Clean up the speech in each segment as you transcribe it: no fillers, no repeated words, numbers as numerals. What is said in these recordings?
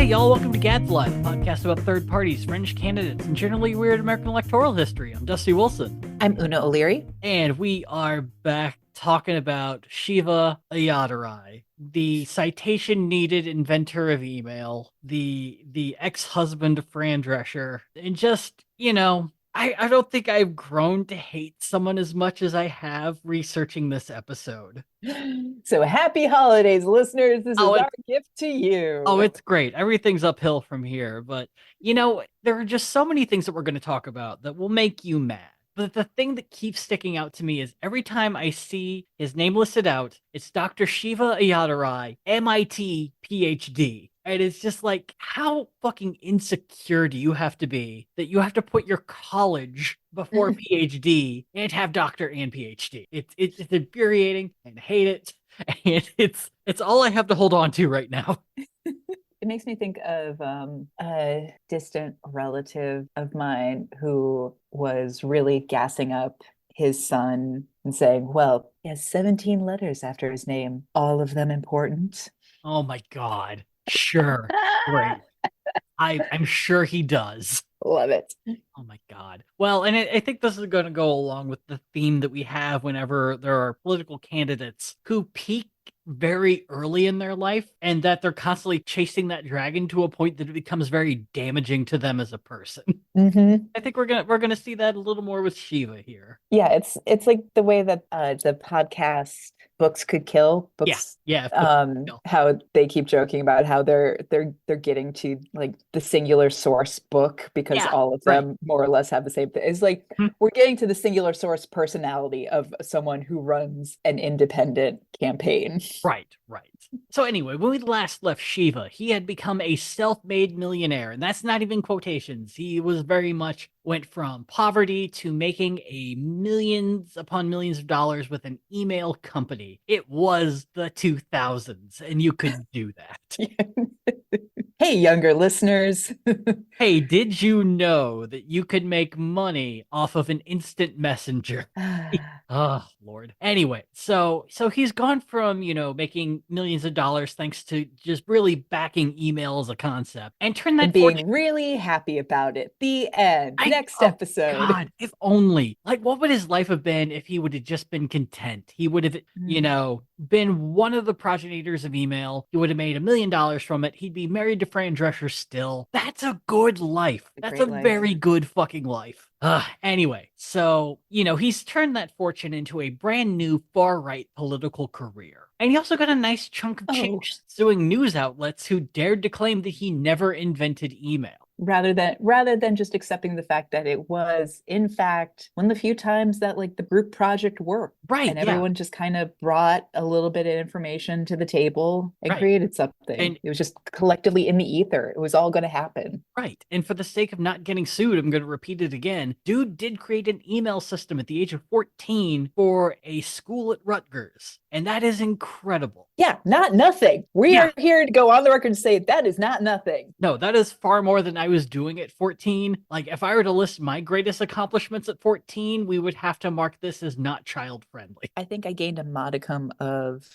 Hey y'all, welcome to Gadfly, a podcast about third parties, fringe candidates, and generally weird American electoral history. I'm Dusty Wilson. I'm Una O'Leary. And we are back talking about Shiva Ayyadurai, the citation needed inventor of email, the ex-husband of Fran Drescher, and just, I don't think I've grown to hate someone as much as I have researching this episode. So happy holidays, listeners. This is Oh, our gift to you. it's great. Everything's uphill from here, but there are just so many things that we're going to talk about that will make you mad. But the thing that keeps sticking out to me is every time I see his name listed out, it's Dr. Shiva Ayyadurai, MIT PhD. And it's just like, how fucking insecure do you have to be that you have to put your college before PhD and have doctor and PhD? It's infuriating and hate it. And it's all I have to hold on to right now. It makes me think of a distant relative of mine who was really gassing up his son and saying, well, he has 17 letters after his name, all of them important. Oh my God. Sure. Great. I'm sure he does. Love it. Oh my God. Well, and I think this is going to go along with the theme that we have whenever there are political candidates who peak very early in their life and that they're constantly chasing that dragon to a point that it becomes very damaging to them as a person. Mm-hmm. I think we're gonna see that a little more with Shiva here. Yeah, it's like the way that the podcast books could kill books. Yeah. Yeah. How they keep joking about how they're getting to like the singular source book because Yeah, all of them more or less have the same thing. It's like we're getting to the singular source personality of someone who runs an independent campaign. Right. So anyway, when we last left Shiva, he had become a self-made millionaire, and that's not even quotations. He was very much went from poverty to making a millions upon millions of dollars with an email company. It was the 2000s, and you could do that. Hey, younger listeners. Hey, did you know that you could make money off of an instant messenger? Oh, Lord. Anyway, so he's gone from, making millions of dollars thanks to just really backing email as a concept and turn And that being really happy about it. The end. Next episode. God, if only. Like, what would his life have been if he would have just been content? He would have, been one of the progenitors of email. He would have made $1 million from it. He'd be married to Fran Drescher still. That's a good life. That's a very good fucking life. Anyway, so, he's turned that fortune into a brand new far-right political career. And he also got a nice chunk of change suing news outlets who dared to claim that he never invented email. Rather than just accepting the fact that it was, in fact, one of the few times that like the group project worked. Right. And everyone just kind of brought a little bit of information to the table and created something. And it was just collectively in the ether. It was all going to happen. Right. And for the sake of not getting sued, I'm going to repeat it again. Dude did create an email system at the age of 14 for a school at Rutgers. And that is incredible. Yeah, not nothing. We are here to go on the record and say that is not nothing. No, that is far more than I was doing at 14. Like, if I were to list my greatest accomplishments at 14, we would have to mark this as not child friendly. I think I gained a modicum of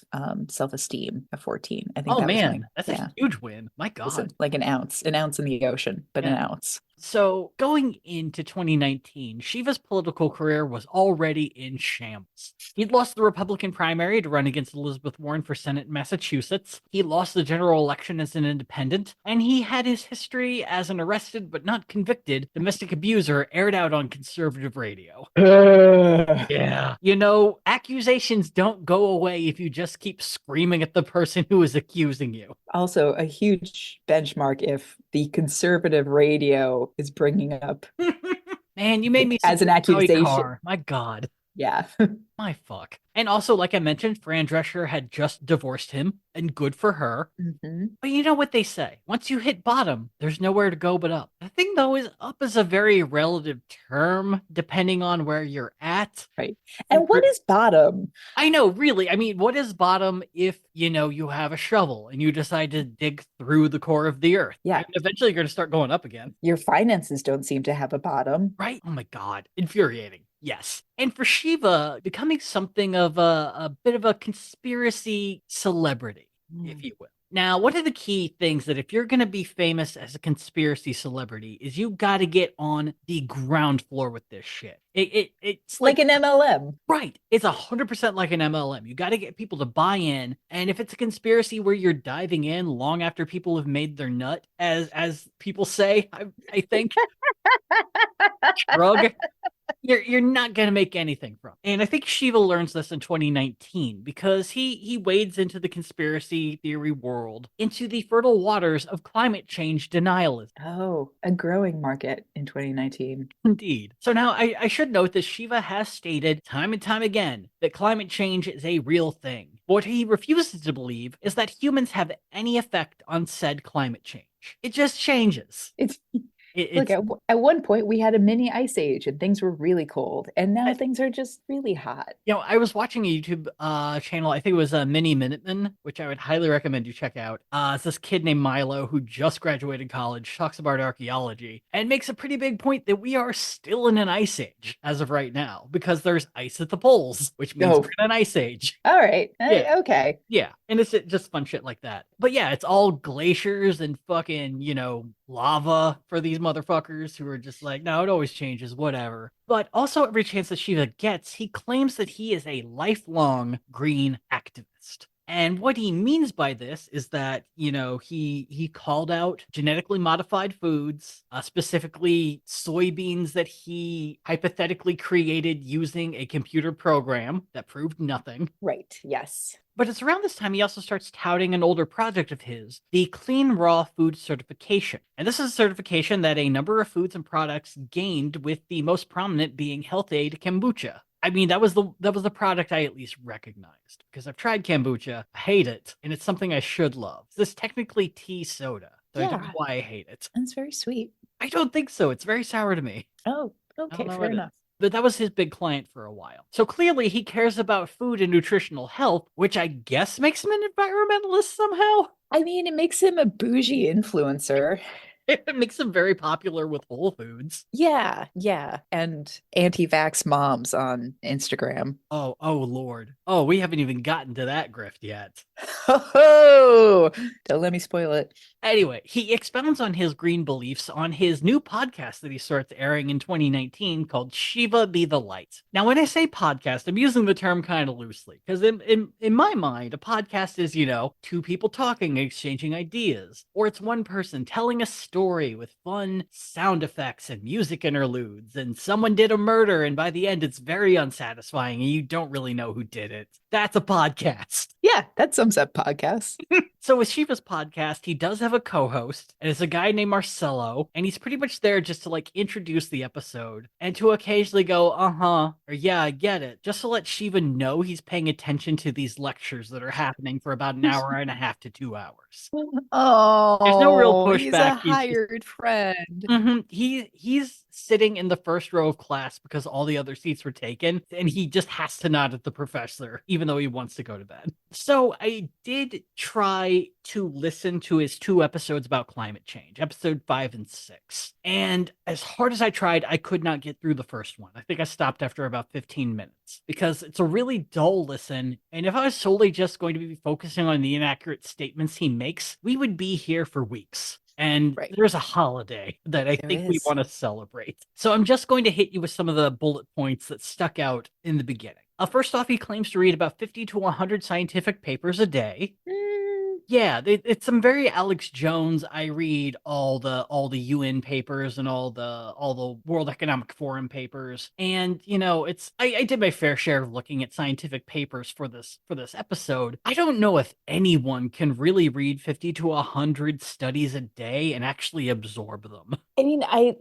self-esteem at 14. I think that's a huge win. My God. Like an ounce in the ocean, but an ounce. So going into 2019, Shiva's political career was already in shambles. He'd lost the Republican primary to run against Elizabeth Warren for Senate in Massachusetts. He lost the general election as an independent, and he had his history as an arrested but not convicted domestic abuser aired out on conservative radio. Yeah. Accusations don't go away if you just keep screaming at the person who is accusing you. Also, a huge benchmark if the conservative radio is bringing up man, you made me as an accusation. My God. Yeah. My fuck. And also, like I mentioned, Fran Drescher had just divorced him, and good for her. Mm-hmm. But you know what they say. Once you hit bottom, there's nowhere to go but up. The thing, though, is up is a very relative term, depending on where you're at. Right. And what is bottom? I know, really. I mean, what is bottom if, you have a shovel and you decide to dig through the core of the earth? Yeah. And eventually, you're going to start going up again. Your finances don't seem to have a bottom. Right? Oh, my God. Infuriating. Yes. And for Shiva, becoming something of a bit of a conspiracy celebrity, if you will. Now, one of the key things that if you're going to be famous as a conspiracy celebrity is you got to get on the ground floor with this shit. It's Like like, an MLM. right. It's 100% like an MLM. You got to get people to buy in. And if it's a conspiracy where you're diving in long after people have made their nut, as people say, I think, shrug, you're not gonna make anything from it. And I think Shiva learns this in 2019 because he wades into the conspiracy theory world into the fertile waters of climate change denialism. Oh, a growing market in 2019. Indeed. So now I should note that Shiva has stated time and time again that climate change is a real thing. What he refuses to believe is that humans have any effect on said climate change. It just changes. It's Look, It's at one point we had a mini ice age and things were really cold, and now things are just really hot. I was watching a YouTube channel. I think it was Mini Minuteman, which I would highly recommend you check out. It's this kid named Milo who just graduated college, talks about archaeology, and makes a pretty big point that we are still in an ice age as of right now because there's ice at the poles, which means Oh, we're in an ice age. all right. Yeah. Okay. Yeah, and it's just fun shit like that. But yeah, it's all glaciers and fucking, lava for these motherfuckers who are just like, no, it always changes, whatever. But also, every chance that Shiva gets, he claims that he is a lifelong green activist. And what he means by this is that, he called out genetically modified foods, specifically soybeans that he hypothetically created using a computer program that proved nothing. Right. Yes. But it's around this time he also starts touting an older project of his, the Clean Raw Food Certification. And this is a certification that a number of foods and products gained, with the most prominent being Health Aid kombucha. I mean, that was the product I at least recognized because I've tried kombucha, I hate it, and it's something I should love. This is technically tea soda, so I don't know Yeah. why I hate it. That's very sweet. I don't think so. It's very sour to me. Oh, I don't okay. know Fair what it is. enough. But that was his big client for a while. So clearly he cares about food and nutritional health, which I guess makes him an environmentalist somehow. I mean, it makes him a bougie influencer. It makes him very popular with Whole Foods. Yeah, yeah. And anti-vax moms on Instagram. Oh, Lord. Oh, we haven't even gotten to that grift yet. Oh, don't let me spoil it. Anyway, he expounds on his green beliefs on his new podcast that he starts airing in 2019 called Shiva Be the Light. Now, when I say podcast, I'm using the term kind of loosely because in my mind, a podcast is, two people talking, exchanging ideas, or it's one person telling a story with fun sound effects and music interludes, and someone did a murder, and by the end, it's very unsatisfying and you don't really know who did it. That's a podcast. Yeah, that sums up podcasts. So with Shiva's podcast, he does have a co-host, and it's a guy named Marcelo, and he's pretty much there just to introduce the episode and to occasionally go, uh-huh, or yeah, I get it, just to let Shiva know he's paying attention to these lectures that are happening for about an hour and a half to 2 hours. There's no real Oh, he's a pushback. He's just hired friend. he's sitting in the first row of class because all the other seats were taken, and he just has to nod at the professor, even though he wants to go to bed. So I did try to listen to his 2 episodes about climate change, episode 5 and 6. And as hard as I tried, I could not get through the first one. I think I stopped after about 15 minutes because it's a really dull listen. And if I was solely just going to be focusing on the inaccurate statements he makes, we would be here for weeks. And Right. there's a holiday that I There think we is. want to celebrate. So I'm just going to hit you with some of the bullet points that stuck out in the beginning. First off, he claims to read about 50 to 100 scientific papers a day. Yeah, it's some very Alex Jones. I read all the UN papers and all the World Economic Forum papers, and I did my fair share of looking at scientific papers for this episode. I don't know if anyone can really read 50 to 100 studies a day and actually absorb them. I mean, I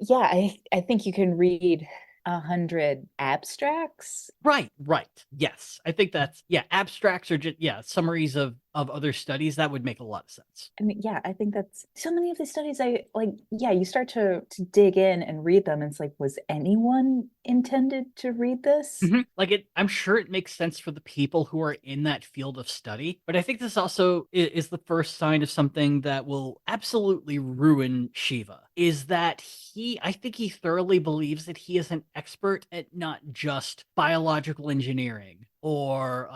think you can read 100 abstracts. Right. Yes, I think that's abstracts or just summaries of other studies. That would make a lot of sense. I mean, yeah, I think that's so many of the studies I like. Yeah, you start to dig in and read them. And it's like, was anyone intended to read this? I'm sure it makes sense for the people who are in that field of study, but I think this also is the first sign of something that will absolutely ruin Shiva. Is that I think he thoroughly believes that he is an expert at not just biological engineering, or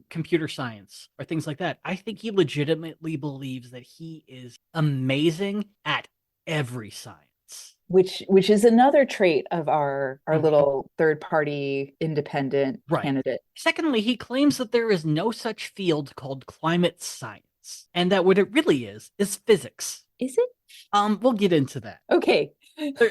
computer science or things like that. I think he legitimately believes that he is amazing at every science. Which is another trait of our Mhm. little third party independent Right. candidate. Secondly, he claims that there is no such field called climate science, and that what it really is physics. Is it? We'll get into that. Okay.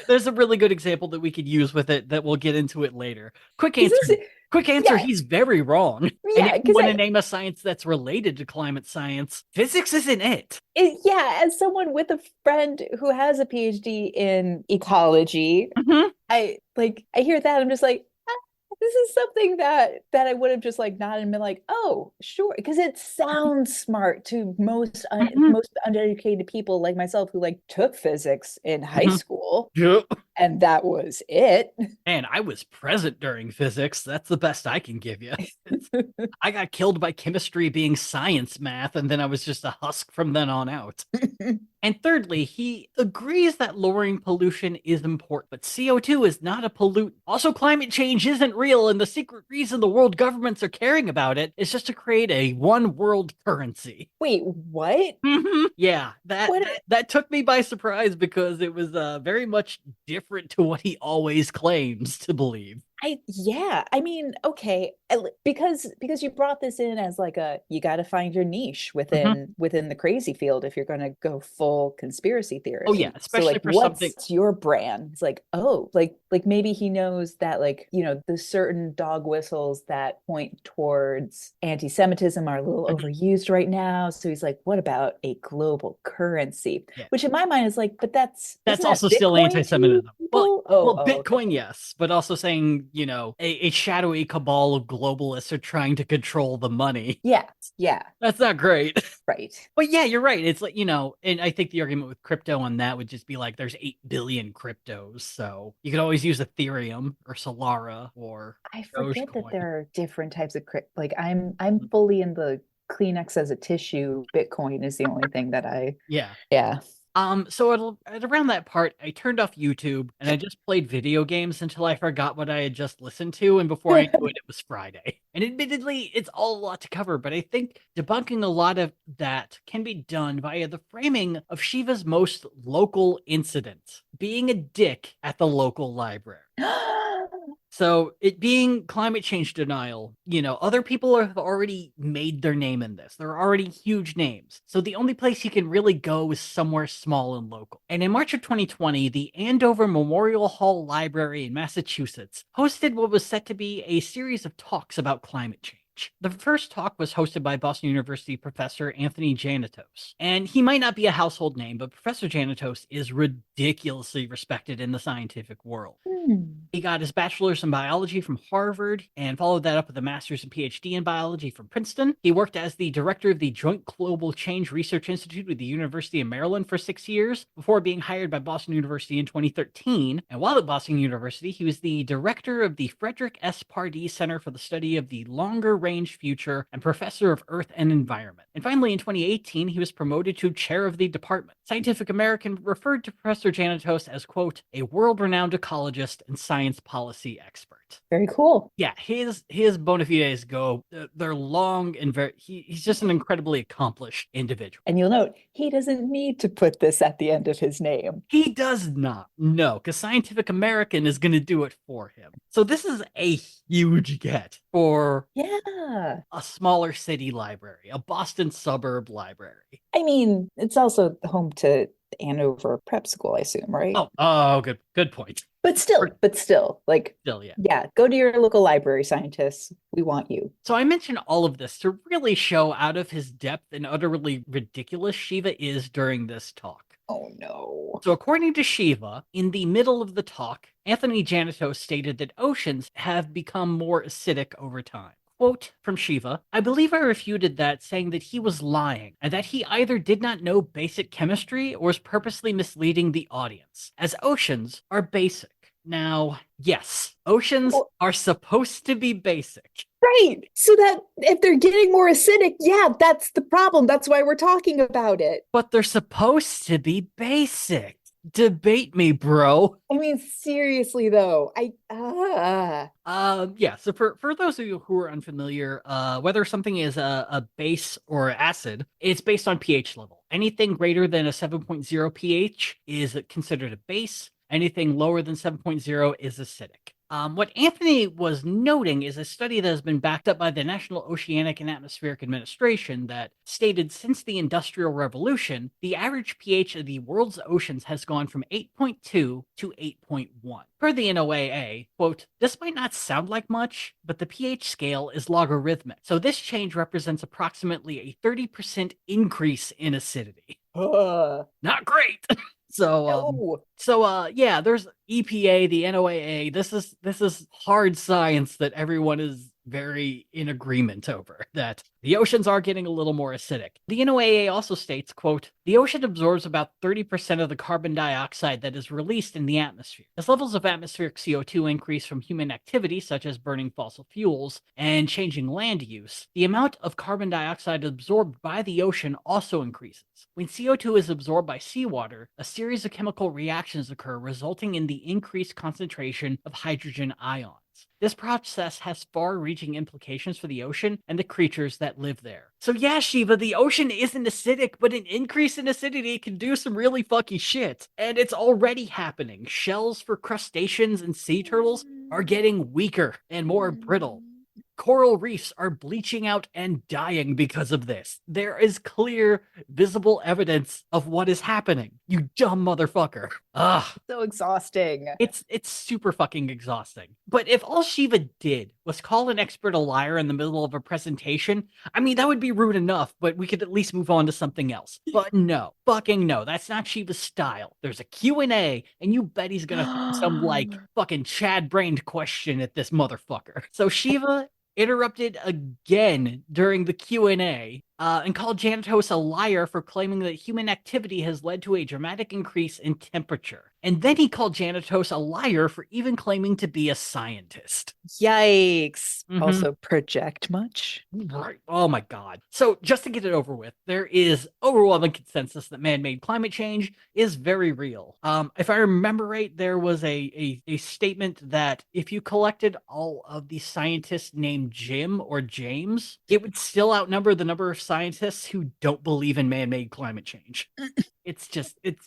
There's a really good example that we could use with it that we'll get into it later. Quick Because answer. this, Quick answer, yeah, he's very wrong. And if yeah, you because want to name a science that's related to climate science, physics isn't it. yeah, as someone with a friend who has a PhD in ecology, Mhm, I hear that I'm just like, ah, this is something that I would have just like nodded and been like, oh, sure, because it sounds smart to mhm, most uneducated people like myself who like took physics in high mhm. school, Yep. and that was it. Man, I was present during physics. That's the best I can give you. It's, I got killed by chemistry being science math, and then I was just a husk from then on out. And thirdly, he agrees that lowering pollution is important, but CO2 is not a pollutant. Also, climate change isn't real, and the secret reason the world governments are caring about it is just to create a one world currency. Wait, what? Yeah, that, What? that that took me by surprise because it was very much different to what he always claims to believe. Yeah, I mean, okay, because you brought this in as like a you got to find your niche Mhm. within the crazy field if you're going to go full conspiracy Oh yeah, theory. So especially like for something. what's your brand? It's like, oh, like maybe he knows that like, the certain dog whistles that point towards anti-Semitism are a little Mhm. overused right now. So he's like, what about a global currency? Yeah. Which in my mind is like, but that's That's isn't that also still Bitcoin to anti-Semitism. Well, people? Oh, well, oh, okay. Bitcoin, yes, but also saying, a shadowy cabal of globalists are trying to control the money. Yeah, yeah, That's not great. right. But yeah, you're right. It's like, and I think the argument with crypto on that would just be like there's 8 billion cryptos. So you could always use Ethereum or Solara or I forget that Dogecoin. there are different types of crypt. Like I'm fully in the Kleenex as a tissue. Bitcoin is the only thing that Yeah. yeah. So at around that part, I turned off YouTube and I just played video games until I forgot what I had just listened to, and before I knew it, it was Friday. And admittedly, it's all a lot to cover, but I think debunking a lot of that can be done via the framing of Shiva's most local incident, being a dick at the local library. So it being climate change denial, other people have already made their name in this. There are already huge names. So the only place he can really go is somewhere small and local. And in March of 2020, the Andover Memorial Hall Library in Massachusetts hosted what was set to be a series of talks about climate change. The first talk was hosted by Boston University professor Anthony Janitos. And he might not be a household name, but Professor Janitos is ridiculously respected in the scientific world. Hmm. He got his bachelor's in biology from Harvard and followed that up with a master's and PhD in biology from Princeton. He worked as the director of the Joint Global Change Research Institute with the University of Maryland for 6 years before being hired by Boston University in 2013. And while at Boston University, he was the director of the Frederick S. Pardee Center for the Study of the Longer Range Future and professor of Earth and Environment. And finally, in 2018, he was promoted to chair of the department. Scientific American referred to Professor Janitos as, quote, a world-renowned ecologist and science policy expert. Very cool. Yeah, his bona fides go. They're long and he's just an incredibly accomplished individual. And you'll note he doesn't need to put this at the end of his name. He does not, no, because Scientific American is going to do it for him. So this is a huge get for Yeah. a smaller city library, a Boston suburb library. I mean, it's also home to Andover Prep School, I assume, right? Oh, good point. But still, like, Still, yeah. yeah, go to your local library scientists. We want you. So I mention all of this to really show out of his depth and utterly ridiculous Shiva is during this talk. Oh no. So according to Shiva, in the middle of the talk, Anthony Janitos stated that oceans have become more acidic over time. Quote from Shiva, I believe I refuted that, saying that he was lying, and that he either did not know basic chemistry or was purposely misleading the audience, as oceans are basic. Now, yes, oceans Well, are supposed to be basic. right. So that if they're getting more acidic, yeah, that's the problem. That's why we're talking about it. But they're supposed to be basic. Debate me, bro. I mean, seriously though, Yeah. So for those of you who are unfamiliar, whether something is a base or acid, it's based on pH level. Anything greater than a 7.0 pH is considered a base. Anything lower than 7.0 is acidic. What Anthony was noting is a study that has been backed up by the National Oceanic and Atmospheric Administration that stated since the Industrial Revolution, the average pH of the world's oceans has gone from 8.2 to 8.1. Per the NOAA, quote, this might not sound like much, but the pH scale is logarithmic. So this change represents approximately a 30% increase in acidity. Not great. So no. yeah, there's EPA, the NOAA. This is hard science that everyone is very in agreement over, that the oceans are getting a little more acidic. The NOAA also states, quote, the ocean absorbs about 30% of the carbon dioxide that is released in the atmosphere. As levels of atmospheric CO2 increase from human activity, such as burning fossil fuels and changing land use, the amount of carbon dioxide absorbed by the ocean also increases. When CO2 is absorbed by seawater, a series of chemical reactions occur, resulting in the increased concentration of hydrogen ions. This process has far-reaching implications for the ocean and the creatures that live there. So yeah, Shiva, the ocean isn't acidic, but an increase in acidity can do some really fucky shit. And it's already happening. Shells for crustaceans and sea turtles are getting weaker and more brittle. Coral reefs are bleaching out and dying because of this. There is clear, visible evidence of what is happening. You dumb motherfucker. Ugh. So exhausting. It's super fucking exhausting. But if all Shiva did was call an expert a liar in the middle of a presentation, I mean, that would be rude enough, but we could at least move on to something else. But no, fucking no, that's not Shiva's style. There's a Q&A, and you bet he's gonna throw some, like, fucking Chad-brained question at this motherfucker. So Shiva interrupted again during the Q&A and called Janitos a liar for claiming that human activity has led to a dramatic increase in temperature. And then he called Janitos a liar for even claiming to be a scientist. Yikes. Mhm. Also, project much? Right. Oh my God. So just to get it over with, there is overwhelming consensus that man-made climate change is very real. If I remember right, there was a statement that if you collected all of the scientists named Jim or James, it would still outnumber the number of scientists who don't believe in man-made climate change. It's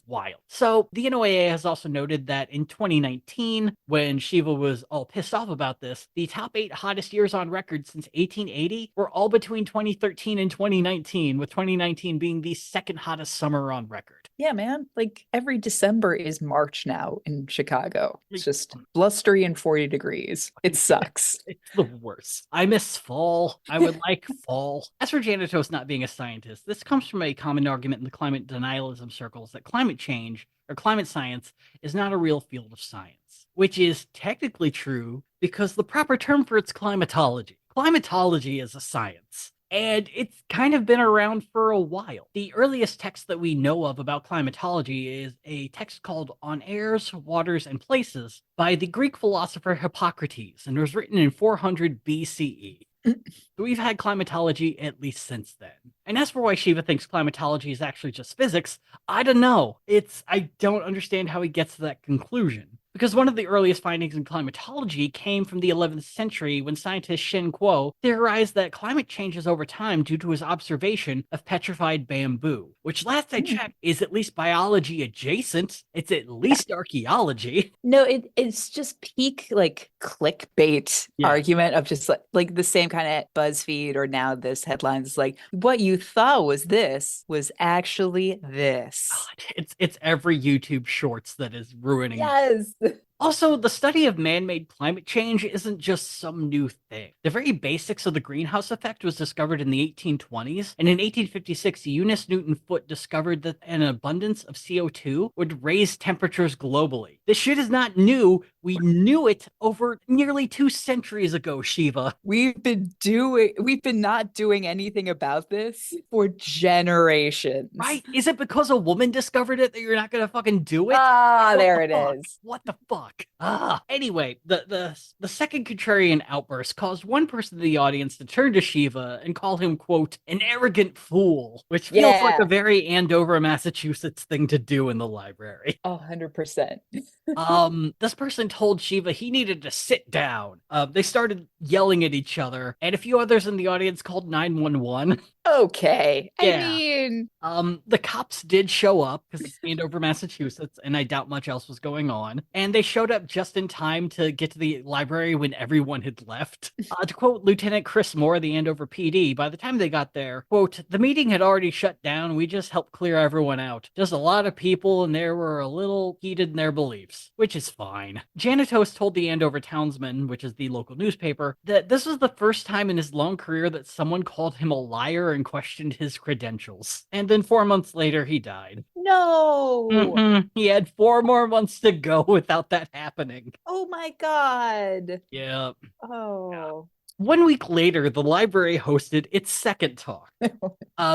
wild. So the NOAA has also noted that in 2019, when Shiva was all pissed off about this, the top 8 hottest years on record since 1880 were all between 2013 and 2019, with 2019 being the second hottest summer on record. Yeah, man. Like every December is March now in Chicago. It's Like, just blustery and 40 degrees. It sucks. it's the worst. I miss fall. I would like fall. As for Janitos not being a scientist, this comes from a common argument in the climate denialism circles that climate change or climate science is not a real field of science, which is technically true because the proper term for it's climatology. Climatology is a science. And it's kind of been around for a while. The earliest text that we know of about climatology is a text called On Airs, Waters, and Places by the Greek philosopher Hippocrates, and it was written in 400 BCE. So we've had climatology at least since then. And as for why Shiva thinks climatology is actually just physics, I don't know. I don't understand how he gets to that conclusion. Because one of the earliest findings in climatology came from the 11th century when scientist Shen Kuo theorized that climate changes over time due to his observation of petrified bamboo, which last I checked is at least biology adjacent. It's at least archaeology. No, it's just peak like clickbait Yeah. argument of just like the same kind of BuzzFeed or now this headlines like what you thought was this was actually this. God, it's every YouTube shorts that is ruining. Yes. Also, the study of man-made climate change isn't just some new thing. The very basics of the greenhouse effect was discovered in the 1820s, and in 1856, Eunice Newton Foote discovered that an abundance of CO2 would raise temperatures globally. This shit is not new. We knew it over nearly 2 centuries ago, Shiva. We've been not doing anything about this for generations. Right? Is it because a woman discovered it that you're not gonna fucking do it? Ah, What there the it fuck? is. What the fuck? fuck. Anyway, the second contrarian outburst caused one person in the audience to turn to Shiva and call him, quote, an arrogant fool, which feels like a Yeah. very Andover, Massachusetts thing to do in the library. 100%. This person told Shiva he needed to sit down. They started yelling at each other, and a few others in the audience called 911. Okay. I Yeah. mean, The cops did show up because it's Andover, Massachusetts, and I doubt much else was going on. And they showed up just in time to get to the library when everyone had left. To quote Lieutenant Chris Moore, the Andover PD, by the time they got there, quote, the meeting had already shut down. We just helped clear everyone out. Just a lot of people, and they were a little heated in their beliefs, which is fine. Janitos told the Andover Townsman, which is the local newspaper, that this was the first time in his long career that someone called him a liar and questioned his credentials. And then 4 months later, he died. no. He had 4 more months to go without that happening. Oh my God. Yeah. Oh. 1 week later, the library hosted its second talk.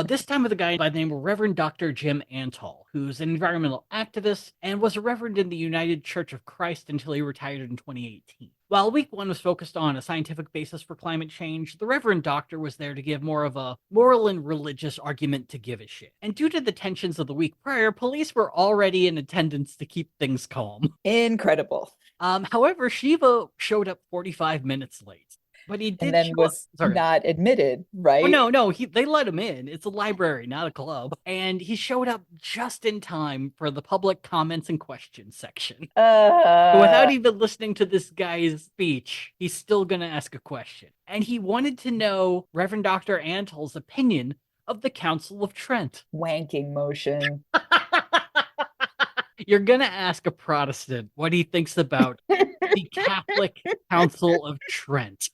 This time with a guy by the name of Reverend Dr. Jim Antal, who's an environmental activist and was a reverend in the United Church of Christ until he retired in 2018. While week one was focused on a scientific basis for climate change, the Reverend Doctor was there to give more of a moral and religious argument to give a shit. And due to the tensions of the week prior, police were already in attendance to keep things calm. Incredible. However, Shiva showed up 45 minutes late. But he And did then show up. was Sorry. not admitted, Oh, right? no, they let him in. It's a library, not a club. And he showed up just in time for the public comments and questions section. Without Uh, even listening to this guy's speech, he's still going to ask a question. And he wanted to know Reverend Dr. Antal's opinion of the Council of Trent. Wanking motion. You're going to ask a Protestant what he thinks about the Catholic Council of Trent.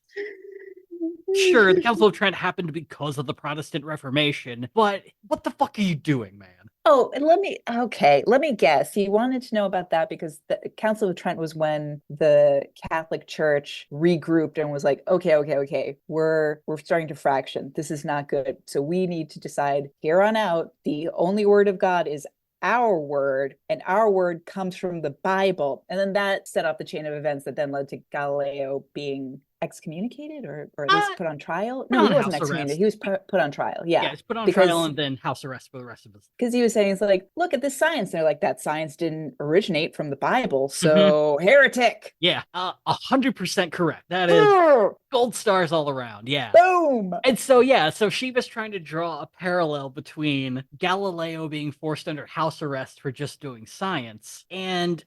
Sure, the Council of Trent happened because of the Protestant Reformation, but what the fuck are you doing, man? Oh, and let me guess. He wanted to know about that because the Council of Trent was when the Catholic Church regrouped and was like, okay, we're starting to fraction. This is not good. So we need to decide here on out, the only word of God is our word, and our word comes from the Bible. And then that set off the chain of events that then led to Galileo being excommunicated or at least put on trial. Put No, he on wasn't house excommunicated. arrest. He was put on trial. Yeah. Yeah, it's put on trial Because and then house arrest for the rest of his. because he was saying it's like, look at this science. And they're like, that science didn't originate from the Bible. Mhm. So heretic. Yeah, 100% correct. That is gold stars all around. Yeah. Boom. And so she was trying to draw a parallel between Galileo being forced under house arrest for just doing science, and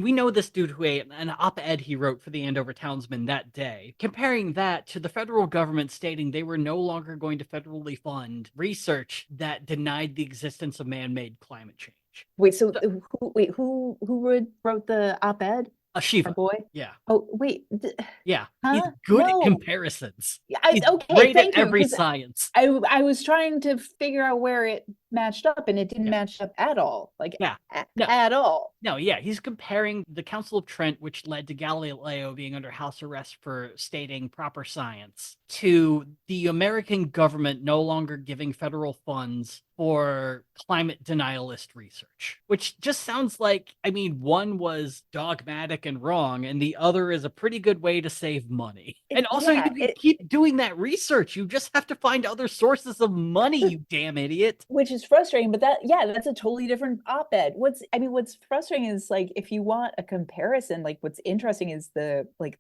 we know this due to an op-ed he wrote for the Andover Townsman that day, comparing that to the federal government stating they were no longer going to federally fund research that denied the existence of man-made climate change. Wait, so who wrote the op-ed? Our Shiva. boy? Yeah. Oh, wait. Yeah. He's Huh? good at No. comparisons. He's Okay, great at thank you. every 'Cause science. I was trying to figure out where it matched up, and it didn't Yeah. match up at all. Like Yeah. No. at all. No, yeah, he's comparing the Council of Trent, which led to Galileo being under house arrest for stating proper science, to the American government no longer giving federal funds for climate denialist research, which just sounds like, I mean, one was dogmatic and wrong, and the other is a pretty good way to save money. And also, you can keep doing that research. You just have to find other sources of money, you damn idiot. Which is frustrating, but that's a totally different op-ed. What's frustrating is like if you want a comparison, like what's interesting is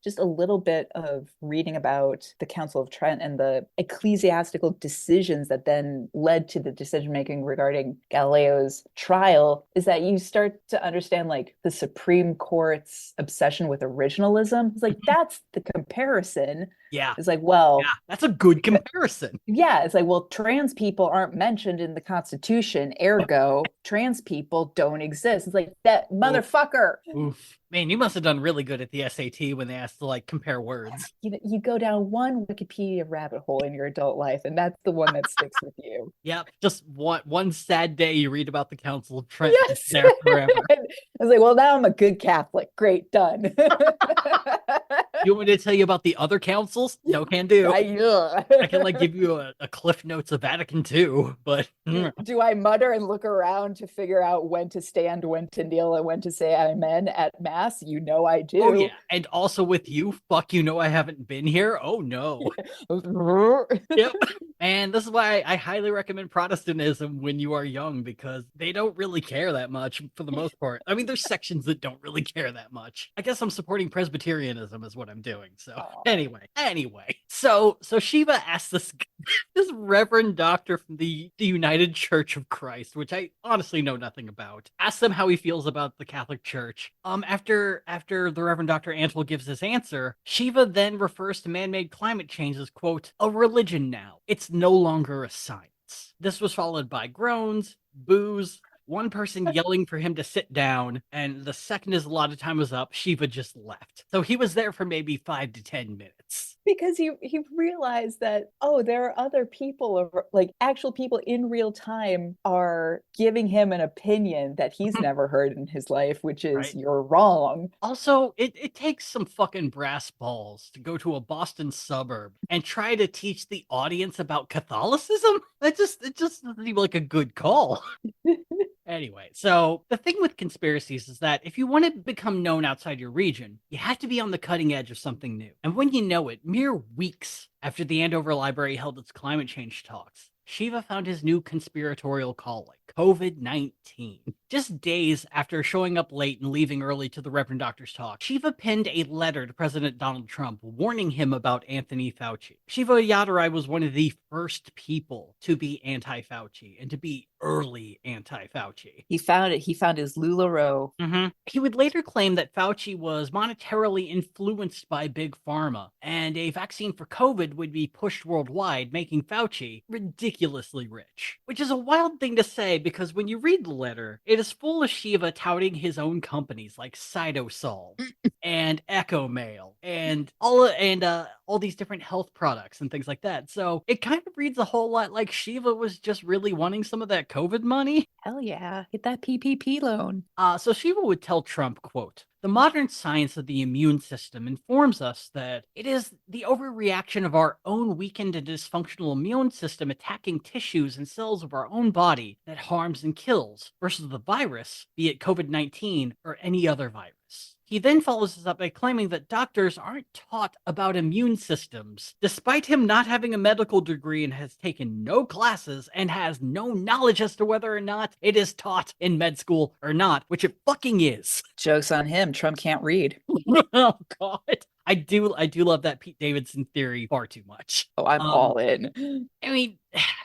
just a little bit of reading about the Council of Trent and the ecclesiastical decisions that then led to the decision making regarding Galileo's trial is that you start to understand like the Supreme Court's obsession with originalism. It's like that's the comparison. Yeah. It's like, well, yeah, that's a good comparison. Yeah, it's like, well, trans people aren't mentioned in the Constitution, ergo, trans people don't exist. It's like that motherfucker. Oof. Man, you must have done really good at the SAT when they asked to like compare words. You go down one Wikipedia rabbit hole in your adult life, and that's the one that sticks with you. Yep. Just one sad day you read about the Council of Trent. Yes. It's there forever. I was like, well, now I'm a good Catholic. Great, done. You want me to tell you about the other councils? No, can do. Yeah. I can like give you a Cliff Notes of Vatican II, but Do I mutter and look around to figure out when to stand, when to kneel, and when to say amen at mass? You know I oh do. yeah, and also with you, fuck, you know I haven't been here. Oh no. Yep. And this is why I highly recommend Protestantism when you are young because they don't really care that much for the most part. I mean, there's sections that don't really care that much. I guess I'm supporting Presbyterianism is what I'm doing. So Aw. anyway. So Shiva asked this Reverend Doctor from the United Church of Christ, which I honestly know nothing about. Asked him how he feels about the Catholic Church. After the Reverend Dr. Antle gives his answer, Shiva then refers to man-made climate change as, quote, a religion now. It's no longer a science. This was followed by groans, boos, one person yelling for him to sit down, and the second his allotted time was up, Shiva just left. So he was there for maybe 5 to 10 minutes. Because he realized that, oh, there are other people, like actual people in real time are giving him an opinion that he's never heard in his life, which is Right? you're wrong. Also, it takes some fucking brass balls to go to a Boston suburb and try to teach the audience about Catholicism. It just doesn't seem like a good call. Anyway, so the thing with conspiracies is that if you want to become known outside your region, you have to be on the cutting edge of something new. And when you know it, mere weeks after the Andover Library held its climate change talks, Shiva found his new conspiratorial calling, COVID-19. Just days after showing up late and leaving early to the Reverend Doctor's talk, Shiva penned a letter to President Donald Trump warning him about Anthony Fauci. Shiva Ayyadurai was one of the first people to be anti-Fauci and to be early anti-Fauci. He found it. He found his LuLaRoe. He would later claim that Fauci was monetarily influenced by Big Pharma, and a vaccine for COVID would be pushed worldwide, making Fauci ridiculously rich. Which is a wild thing to say because when you read the letter, it is full of Shiva touting his own companies like Cytosol and Echo Mail and all these different health products and things like that. So it kind of reads a whole lot like Shiva was just really wanting some of that COVID money. Hell yeah. Get that PPP loan. So Shiva would tell Trump, quote, the modern science of the immune system informs us that it is the overreaction of our own weakened and dysfunctional immune system attacking tissues and cells of our own body that harms and kills versus the virus, be it COVID-19 or any other virus. He then follows this up by claiming that doctors aren't taught about immune systems, despite him not having a medical degree and has taken no classes and has no knowledge as to whether or not it is taught in med school or not, which it fucking is. Joke's on him. Trump can't read. Oh god. I do love that Pete Davidson theory far too much. Oh, I'm all in. I mean,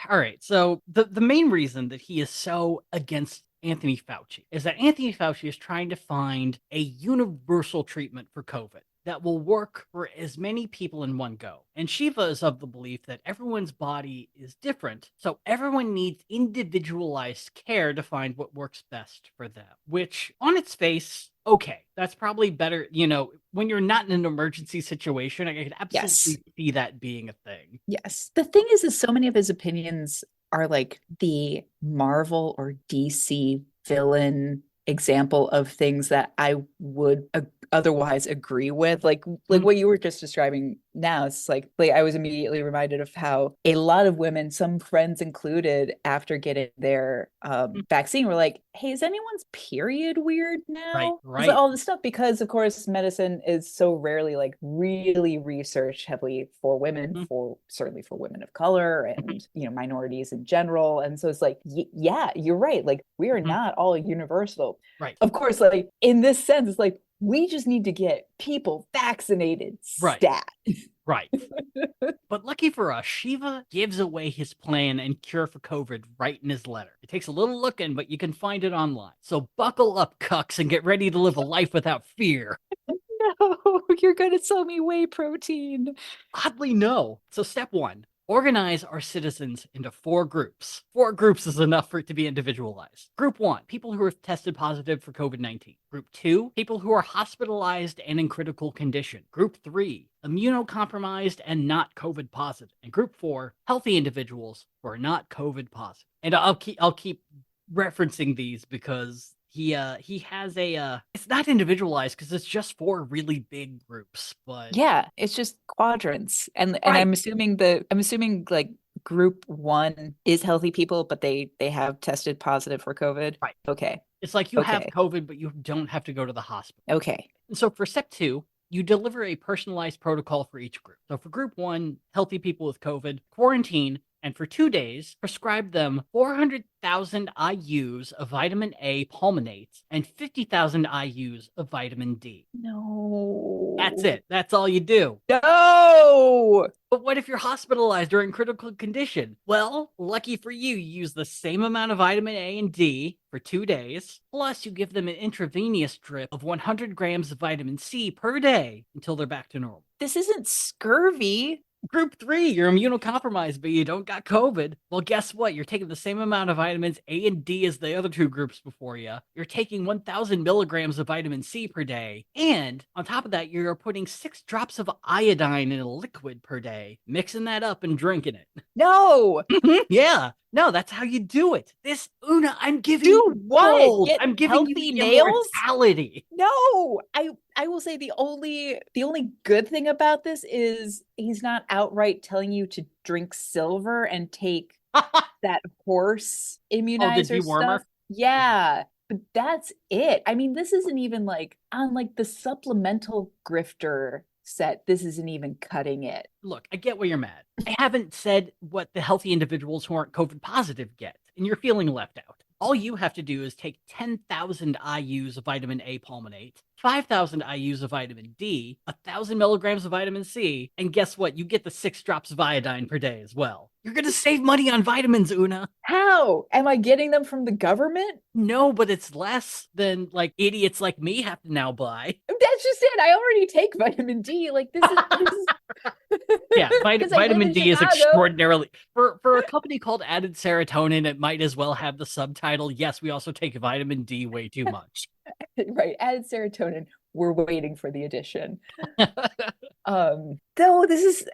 all right. So the main reason that he is so against Anthony Fauci is that Anthony Fauci is trying to find a universal treatment for COVID that will work for as many people in one go. And Shiva is of the belief that everyone's body is different, so everyone needs individualized care to find what works best for them, which on its face, okay, that's probably better. You know, when you're not in an emergency situation, I could Yes. absolutely see that being a thing. Yes. The thing is so many of his opinions are like the Marvel or DC villain example of things that I would otherwise agree with. Like Mhm. what you were just describing now, it's like I was immediately reminded of how a lot of women, some friends included, after getting their vaccine, were like, "Hey, is anyone's period weird Right, now?" It's like right. all this stuff because, of course, medicine is so rarely like really researched heavily for women, Mhm, for certainly for women of color mhm, and minorities in general. And so it's like, yeah, you're right. Like we are mhm. not all universal. Right, Of course, like in this sense, it's like we just need to get people vaccinated right, stat. right. But lucky for us, Shiva gives away his plan and cure for COVID right in his letter. It takes a little looking, but you can find it online. So buckle up, cucks, and get ready to live a life without fear. No, you're going to sell me whey protein. Oddly, no. So step one, organize our citizens into 4 groups. 4 groups is enough for it to be individualized. Group one, people who have tested positive for COVID-19. Group two, people who are hospitalized and in critical condition. Group three, immunocompromised and not COVID positive. And group four, healthy individuals who are not COVID positive. And I'll keep referencing these because He has a it's not individualized because it's just for really big groups, but Yeah, it's just quadrants. And right, I'm assuming like group one is healthy people, but they have tested positive for COVID. right. Okay. It's like you have Okay. COVID, but you don't have to go to the hospital. Okay. And so for step two, you deliver a personalized protocol for each group. So for group one, healthy people with COVID, quarantine, and for 2 days, prescribe them 400,000 IUs of vitamin A palmate and 50,000 IUs of vitamin D. That's No. it. That's all you do. No. But what if you're hospitalized or in critical condition? Well, lucky for you, you use the same amount of vitamin A and D for 2 days, plus you give them an intravenous drip of 100 grams of vitamin C per day until they're back to normal. This isn't scurvy. Group three, you're immunocompromised, but you don't got COVID. Well, guess what? You're taking the same amount of vitamins A and D as the other two groups before you. You're taking 1,000 milligrams of vitamin C per day. And on top of that, you're putting 6 drops of iodine in a liquid per day, mixing that up and drinking it. No. Yeah. No, that's how you do it. This, Una, I'm giving Do you what? gold. Get I'm giving you healthy nails? immortality. No. I will say the only good thing about this is he's not outright telling you to drink silver and take that horse Oh, the immunizer dewormer? stuff. Yeah. But that's it. I mean, this isn't even like on like the supplemental grifter set. This isn't even cutting it. Look, I get why you're mad. I haven't said what the healthy individuals who aren't COVID positive get, and you're feeling left out. All you have to do is take 10,000 IUs of vitamin A palmate, 5,000 IUs of vitamin D, 1,000 milligrams of vitamin C, and guess what? You get the 6 drops of iodine per day as well. You're going to save money on vitamins, Una. How? Am I getting them from the government? No, but it's less than like idiots like me have to now buy. That's just it. I already take vitamin D. Like this is Yeah, because I live vitamin in D is Chicago. extraordinarily for a company called Added Serotonin. It might as well have the subtitle. Yes, we also take vitamin D way too much. Right, added serotonin. We're waiting for the addition. Though this is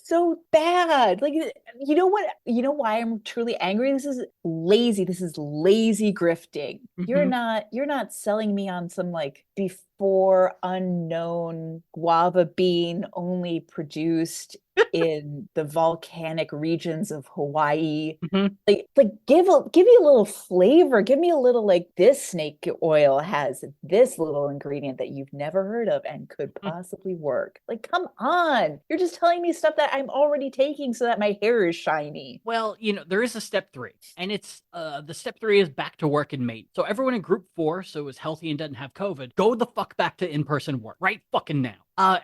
so bad. Like, you know what? You know why I'm truly angry? This is lazy. This is lazy grifting. You're Mhm. not you're not selling me on some like before unknown guava bean only produced in the volcanic regions of Hawaii. Mhm. Like give me a little flavor. Give me a little like this snake oil has this little ingredient that you've never heard of and could possibly work. Like, come on. You're just telling me stuff that I'm already taking so that my hair is shiny. Well, there is a step three, and it's the step three is back to work and mate. So everyone in group four, so is healthy and doesn't have COVID, go the fuck back to in-person work right fucking now.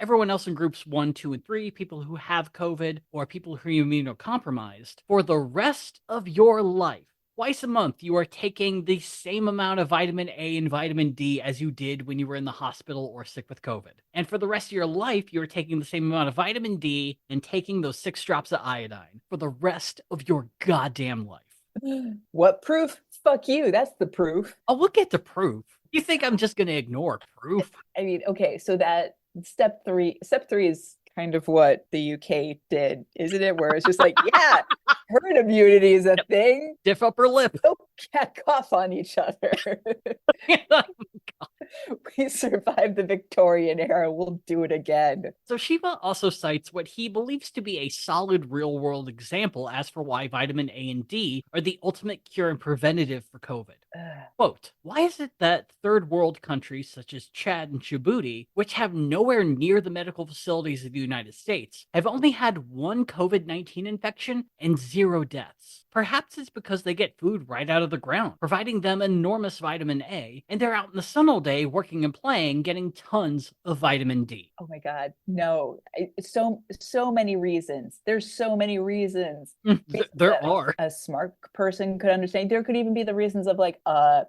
Everyone else in groups one, two, and three, people who have COVID or people who are immunocompromised, for the rest of your life, twice a month, you are taking the same amount of vitamin A and vitamin D as you did when you were in the hospital or sick with COVID. And for the rest of your life, you're taking the same amount of vitamin D and taking those 6 drops of iodine for the rest of your goddamn life. What proof? Fuck you. That's the proof. Oh, we'll get to proof. You think I'm just going to ignore proof? I mean, okay, so that step three is kind of what the UK did, isn't it? Where it's just like, yeah, herd immunity is a Yep. thing. Stiff upper lip. Go cat cough on each other. We survived the Victorian era. We'll do it again. So Shiva also cites what he believes to be a solid real-world example as for why vitamin A and D are the ultimate cure and preventative for COVID. Quote, why is it that third world countries such as Chad and Djibouti, which have nowhere near the medical facilities of the United States, have only had one COVID-19 infection and 0 deaths? Perhaps it's because they get food right out of the ground, providing them enormous vitamin A, and they're out in the sun all day working and playing, getting tons of vitamin D. Oh my God, no. So many reasons. There's so many reasons. Reasons There that are. a smart person could understand. There could even be the reasons of like,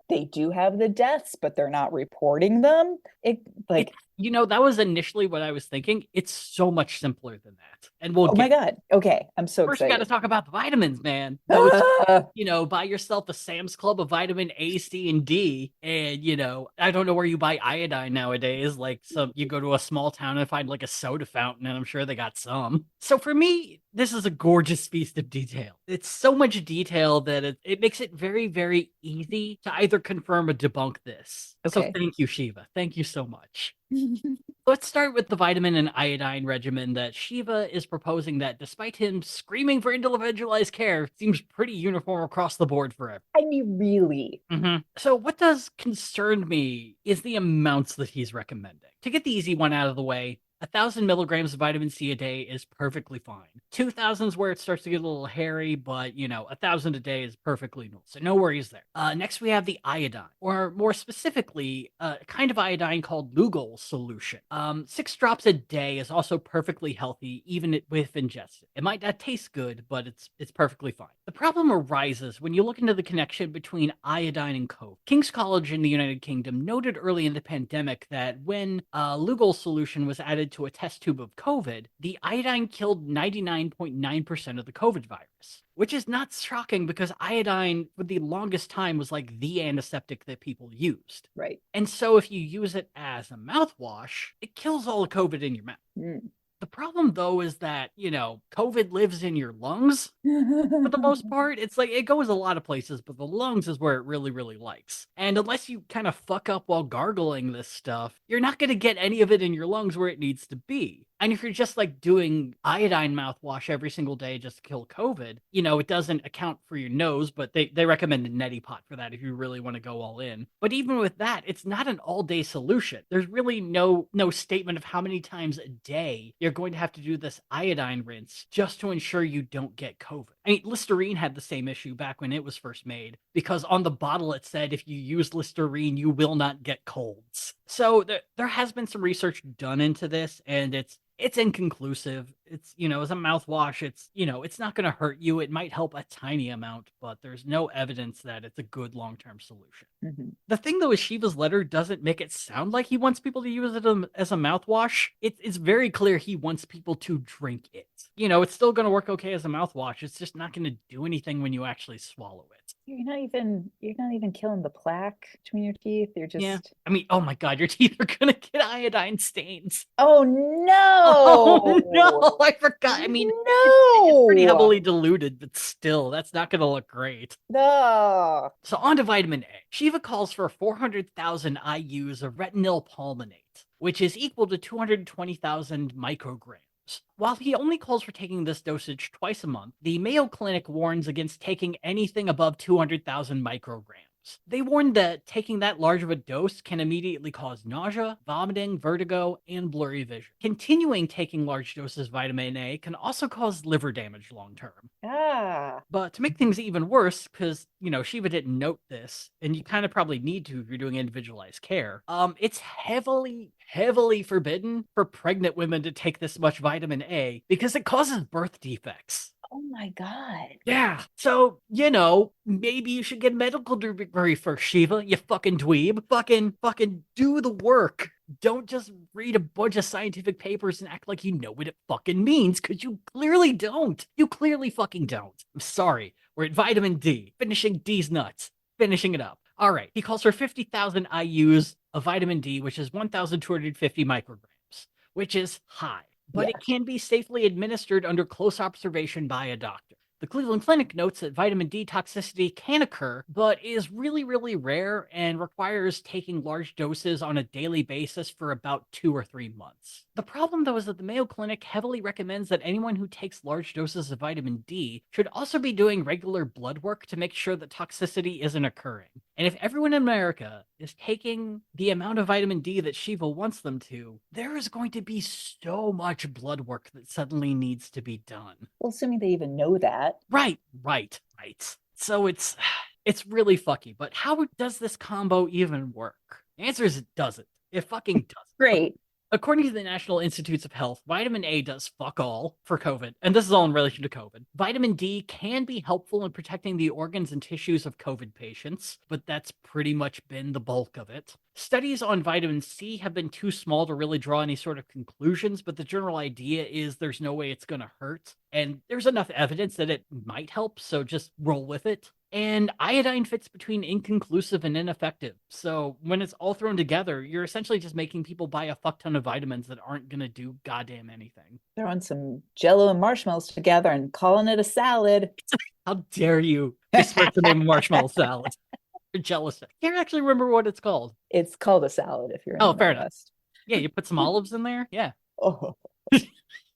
they do have the deaths, but they're not reporting them. It like That was initially what I was thinking. It's so much simpler than that. And we'll Oh my get God. Okay. I'm so first we got to excited. talk about the vitamins, man. Ah, Buy yourself a Sam's Club of vitamin A, C, and D. And, I don't know where you buy iodine nowadays. Like, you go to a small town and find like a soda fountain, and I'm sure they got some. So for me, this is a gorgeous feast of detail. It's so much detail that it makes it very, very easy to either confirm or debunk this. So okay. thank you, Shiva. Thank you so much. Let's start with the vitamin and iodine regimen that Shiva is proposing that, despite him screaming for individualized care, seems pretty uniform across the board for everyone. I mean, really. So, what does concern me is the amounts that he's recommending. To get the easy one out of the way, 1,000 milligrams of vitamin C a day is perfectly fine. 2,000 is where it starts to get a little hairy, but 1,000 a day is perfectly normal. So no worries there. Next, we have the iodine, or more specifically, a kind of iodine called Lugol solution. 6 drops a day is also perfectly healthy, even with ingested. It might not taste good, but it's perfectly fine. The problem arises when you look into the connection between iodine and COVID. King's College in the United Kingdom noted early in the pandemic that when Lugol solution was added to a test tube of COVID, the iodine killed 99.9% of the COVID virus, which is not shocking because iodine for the longest time was like the antiseptic that people used. Right. And so if you use it as a mouthwash, it kills all the COVID in your mouth. Mm. The problem though is that, COVID lives in your lungs for the most part. It's like it goes a lot of places, but the lungs is where it really, really likes. And unless you kind of fuck up while gargling this stuff, you're not going to get any of it in your lungs where it needs to be. And if you're just like doing iodine mouthwash every single day just to kill COVID, it doesn't account for your nose, but they recommend a neti pot for that if you really want to go all in. But even with that, it's not an all-day solution. There's really no statement of how many times a day you're going to have to do this iodine rinse just to ensure you don't get COVID. I mean, Listerine had the same issue back when it was first made because on the bottle it said if you use Listerine, you will not get colds. So there has been some research done into this, and it's inconclusive. It's, as a mouthwash, it's not going to hurt you. It might help a tiny amount, but there's no evidence that it's a good long-term solution. Mhm. The thing though is Shiva's letter doesn't make it sound like he wants people to use it as a mouthwash. It's very clear he wants people to drink it. It's still going to work okay as a mouthwash. It's just not going to do anything when you actually swallow it. You're not even killing the plaque between your teeth. You're Yeah. just I mean, oh my God, your teeth are going to get iodine stains. Oh Oh no. no, I forgot. I mean, it's pretty No. heavily diluted, but still, that's not going to look great. No. So on to vitamin A. Shiva calls for 400,000 IUs of retinol palminate, which is equal to 220,000 micrograms. While he only calls for taking this dosage twice a month, the Mayo Clinic warns against taking anything above 200,000 micrograms. They warn that taking that large of a dose can immediately cause nausea, vomiting, vertigo, and blurry vision. Continuing taking large doses of vitamin A can also cause liver damage long term. Ah. But to make things even worse, because, Shiva didn't note this, and you kind of probably need to if you're doing individualized care, it's heavily, heavily forbidden for pregnant women to take this much vitamin A because it causes birth defects. Oh my God. Yeah. So, maybe you should get a medical degree first, Shiva, you fucking dweeb. Fucking do the work. Don't just read a bunch of scientific papers and act like you know what it fucking means, because you clearly don't. You clearly fucking don't. I'm sorry. We're at vitamin D. Finishing D's nuts. Finishing it up. All right. He calls for 50,000 IUs of vitamin D, which is 1,250 micrograms, which is high, but Yeah. it can be safely administered under close observation by a doctor. The Cleveland Clinic notes that vitamin D toxicity can occur, but is really, really rare and requires taking large doses on a daily basis for about 2 or 3 months. The problem, though, is that the Mayo Clinic heavily recommends that anyone who takes large doses of vitamin D should also be doing regular blood work to make sure that toxicity isn't occurring. And if everyone in America is taking the amount of vitamin D that Shiva wants them to, there is going to be so much blood work that suddenly needs to be done. Well, assuming they even know that. Right. So it's really fucky. But how does this combo even work? The answer is it doesn't. It fucking doesn't. Great. According to the National Institutes of Health, vitamin A does fuck all for COVID, and this is all in relation to COVID. Vitamin D can be helpful in protecting the organs and tissues of COVID patients, but that's pretty much been the bulk of it. Studies on vitamin C have been too small to really draw any sort of conclusions, but the general idea is there's no way it's going to hurt, and there's enough evidence that it might help, so just roll with it. And iodine fits between inconclusive and ineffective. So when it's all thrown together, you're essentially just making people buy a fuck ton of vitamins that aren't going to do goddamn anything. Throwing some jello and marshmallows together and calling it a salad. How dare you besmirch the name of marshmallow salad? You're jealous. Can't actually remember what it's called. It's called a salad if you're in Oh, the fair enough. Midwest. Yeah, you put some olives in there? Yeah. Oh,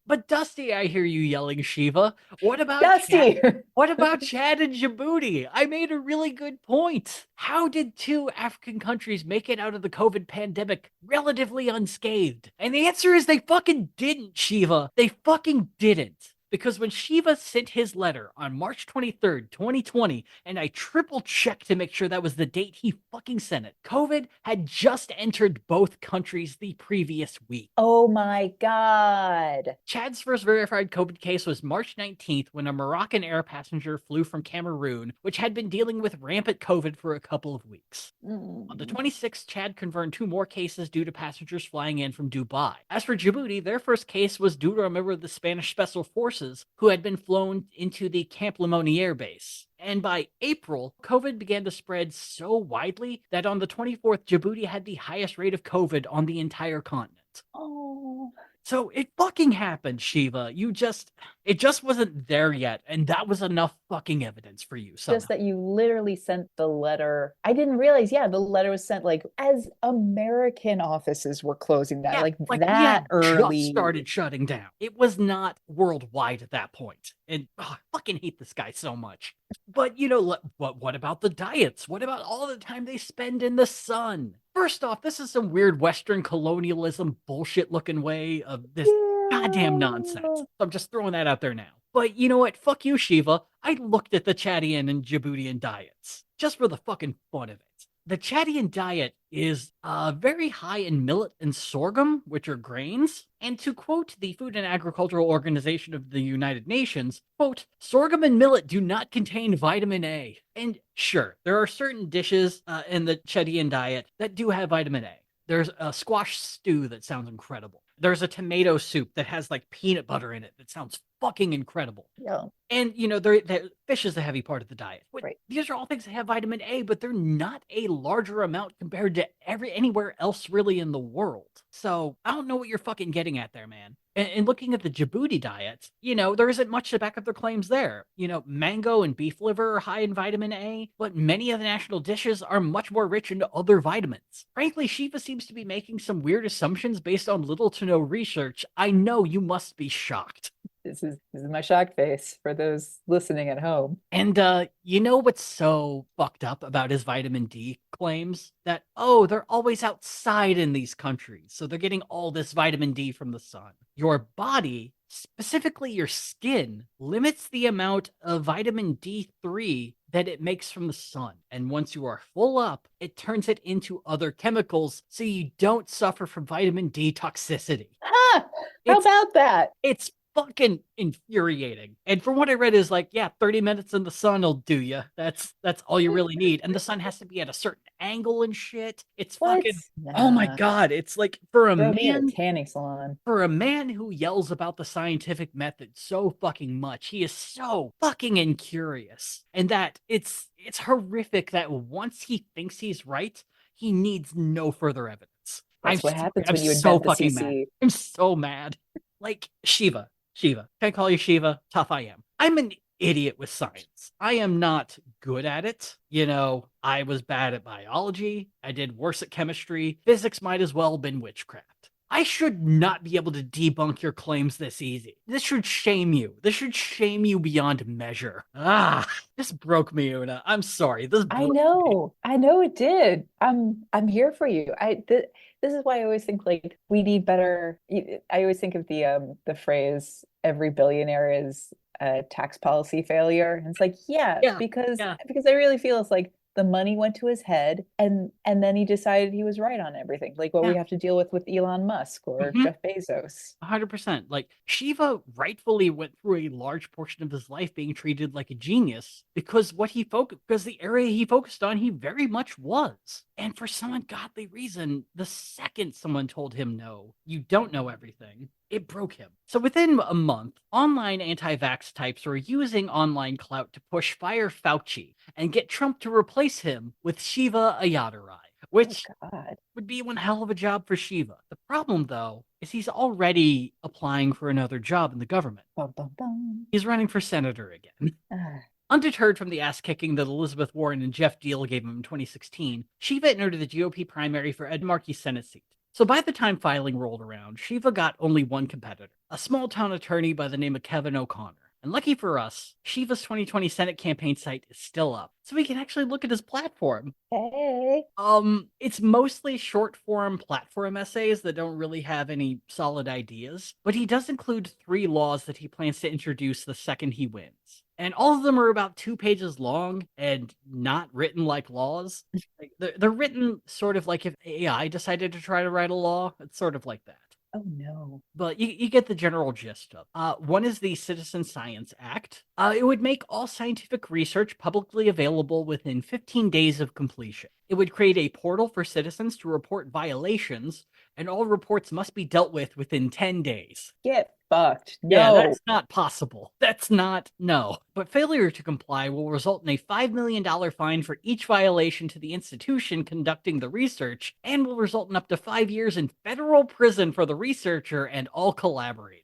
But Dusty, I hear you yelling Shiva. What about Chad? Dusty! What about Chad and Djibouti? I made a really good point. How did two African countries make it out of the COVID pandemic relatively unscathed? And the answer is they fucking didn't, Shiva. They fucking didn't. Because when Shiva sent his letter on March 23rd, 2020, and I triple checked to make sure that was the date he fucking sent it, COVID had just entered both countries the previous week. Oh my God. Chad's first verified COVID case was March 19th when a Moroccan air passenger flew from Cameroon, which had been dealing with rampant COVID for a couple of weeks. On the 26th, Chad confirmed two more cases due to passengers flying in from Dubai. As for Djibouti, their first case was due to a member of the Spanish Special Forces who had been flown into the Camp Limoni air base. And by April, COVID began to spread so widely that on the 24th, Djibouti had the highest rate of COVID on the entire continent. Oh. So it fucking happened, Shiva. It just wasn't there yet. And that was enough fucking evidence for you somehow. Just that you literally sent the letter. I didn't realize, yeah, the letter was sent like as American offices were closing that, Yeah, like we that had early. just started shutting down. It was not worldwide at that point. And I fucking hate this guy so much. But what about the diets? What about all the time they spend in the sun? First off, this is some weird Western colonialism bullshit looking way of this goddamn nonsense. So I'm just throwing that out there now. But you know what? Fuck you, Shiva. I looked at the Chadian and Djiboutian diets just for the fucking fun of it. The Chadian diet is very high in millet and sorghum, which are grains. And to quote the Food and Agricultural Organization of the United Nations, quote, sorghum and millet do not contain vitamin A. And sure, there are certain dishes in the Chadian diet that do have vitamin A. There's a squash stew that sounds incredible. There's a tomato soup that has like peanut butter in it that sounds fucking incredible. Yeah. And fish is a heavy part of the diet. Right. These are all things that have vitamin A, but they're not a larger amount compared to anywhere else really in the world. So I don't know what you're fucking getting at there, man. And looking at the Djibouti diet, there isn't much to back up their claims there. Mango and beef liver are high in vitamin A, but many of the national dishes are much more rich in other vitamins. Frankly, Shiva seems to be making some weird assumptions based on little to no research. I know you must be shocked. This is my shocked face for those listening at home. And you know what's so fucked up about his vitamin D claims? That, they're always outside in these countries, so they're getting all this vitamin D from the sun. Your body, specifically your skin, limits the amount of vitamin D3 that it makes from the sun. And once you are full up, it turns it into other chemicals so you don't suffer from vitamin D toxicity. How about that? It's fucking infuriating. And from what I read is 30 minutes in the sun will do you. That's all you really need. And the sun has to be at a certain angle and shit. It's fucking oh my God. It's like Throw me in a tanning salon. For a man who yells about the scientific method so fucking much, he is so fucking incurious. And that it's horrific that once he thinks he's right, he needs no further evidence. That's what happens I'm when you so invent the fucking CC. mad. I'm so mad. Like Shiva. Can I call you Shiva? Tough I am. I'm an idiot with science. I am not good at it. I was bad at biology. I did worse at chemistry. Physics might as well have been witchcraft. I should not be able to debunk your claims this easy. This should shame you. This should shame you beyond measure. This broke me, Una. I'm sorry. I know it did. I'm here for you. This is why I always think like we need better. I always think of the phrase "every billionaire is a tax policy failure." And it's like, because I really feel it's like the money went to his head, and then he decided he was right on everything, like what Yeah. we have to deal with Elon Musk or Mhm. Jeff Bezos. 100%. Like, Shiva rightfully went through a large portion of his life being treated like a genius because because the area he focused on, he very much was. And for some ungodly reason, the second someone told him no, you don't know everything, it broke him. So within a month, online anti-vax types were using online clout to push fire Fauci and get Trump to replace him with Shiva Ayyadurai, Oh which God. would be one hell of a job for Shiva. The problem, though, is he's already applying for another job in the government. Bum, bum, bum. He's running for senator again. Ah, Undeterred from the ass kicking that Elizabeth Warren and Jeff Deal gave him in 2016, Shiva entered the GOP primary for Ed Markey's Senate seat. So by the time filing rolled around, Shiva got only one competitor, a small town attorney by the name of Kevin O'Connor. And lucky for us, Shiva's 2020 Senate campaign site is still up, so we can actually look at his platform. hey. It's mostly short form platform essays that don't really have any solid ideas, but he does include 3 laws that he plans to introduce the second he wins. And all of them are about 2 pages long and not written like laws. Like, they're written sort of like if AI decided to try to write a law. It's sort of like that. Oh no. But you get the general gist of. One is the Citizen Science Act. It would make all scientific research publicly available within 15 days of completion. It would create a portal for citizens to report violations, and all reports must be dealt with within 10 days. Get fucked. Yeah, No. that's not possible. That's not, no. But failure to comply will result in a $5 million fine for each violation to the institution conducting the research, and will result in up to 5 years in federal prison for the researcher and all collaborators.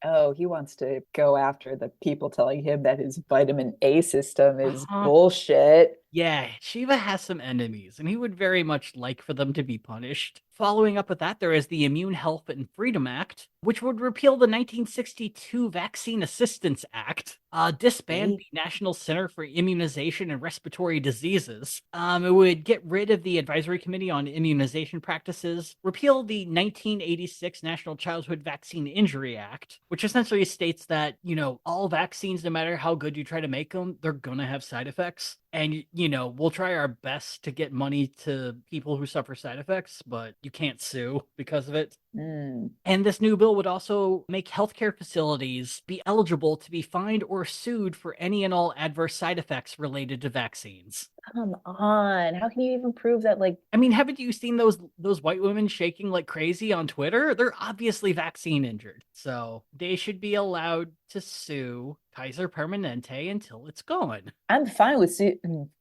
Oh, he wants to go after the people telling him that his vitamin A system is Uh-huh. bullshit. Yeah, Shiva has some enemies, and he would very much like for them to be punished. Following up with that, there is the Immune Health and Freedom Act, which would repeal the 1962 Vaccine Assistance Act, disband See? the National Center for Immunization and Respiratory Diseases. It would get rid of the Advisory Committee on Immunization Practices, repeal the 1986 National Childhood Vaccine Injury Act, which essentially states that, all vaccines, no matter how good you try to make them, they're gonna have side effects. And, we'll try our best to get money to people who suffer side effects, but you can't sue because of it. Mm, And this new bill would also make healthcare facilities be eligible to be fined or sued for any and all adverse side effects related to vaccines. come on. How can you even prove that? Like, I mean, haven't you seen those white women shaking like crazy on Twitter? They're obviously vaccine injured. So they should be allowed to sue Kaiser Permanente until it's gone. I'm fine with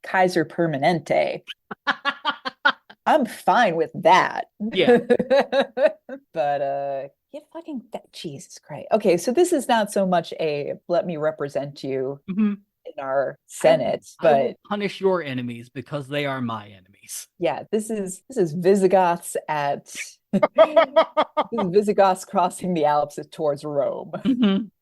Kaiser Permanente. I'm fine with that. Yeah. But yeah, fucking Jesus Christ. Okay, so this is not so much a let me represent you Mhm. in our I will, Senate, I will but punish your enemies because they are my enemies. yeah, this is Visigoths at this is Visigoths crossing the Alps towards Rome.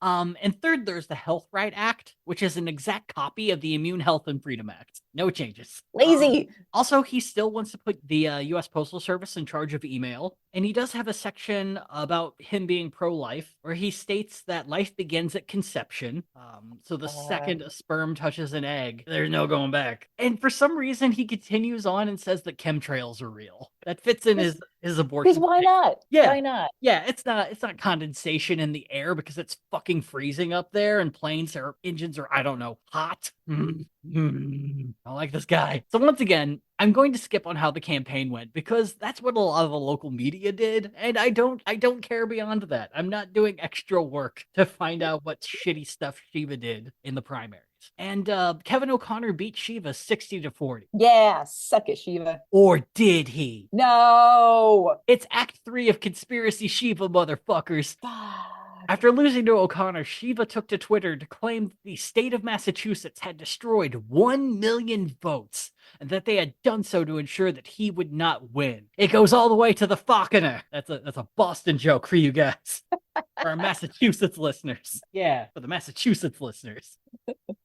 And third, there's the Health Right Act, which is an exact copy of the Immune Health and Freedom Act. No changes. Lazy. Also, he still wants to put the U.S. Postal Service in charge of email, and he does have a section about him being pro-life, where he states that life begins at conception. So the second a sperm touches an egg, there's no going back. And for some reason, he continues on and says that chemtrails are real. That fits in his Because abortion. why not? Yeah. Why not? Yeah, it's not condensation in the air because it's fucking freezing up there and planes or engines are, I don't know, hot. I like this guy. So once again, I'm going to skip on how the campaign went because that's what a lot of the local media did, and I don't care beyond that. I'm not doing extra work to find out what shitty stuff Shiva did in the primaries. And Kevin O'Connor beat Shiva 60-40. Yeah, suck it, Shiva. Or did he? No. It's Act 3 of Conspiracy Shiva, motherfuckers. Fuck. After losing to O'Connor, Shiva took to Twitter to claim the state of Massachusetts had destroyed 1 million votes and that they had done so to ensure that he would not win. It goes all the way to the Falconer. That's a Boston joke for you guys. For our Massachusetts listeners. Yeah, for the Massachusetts listeners.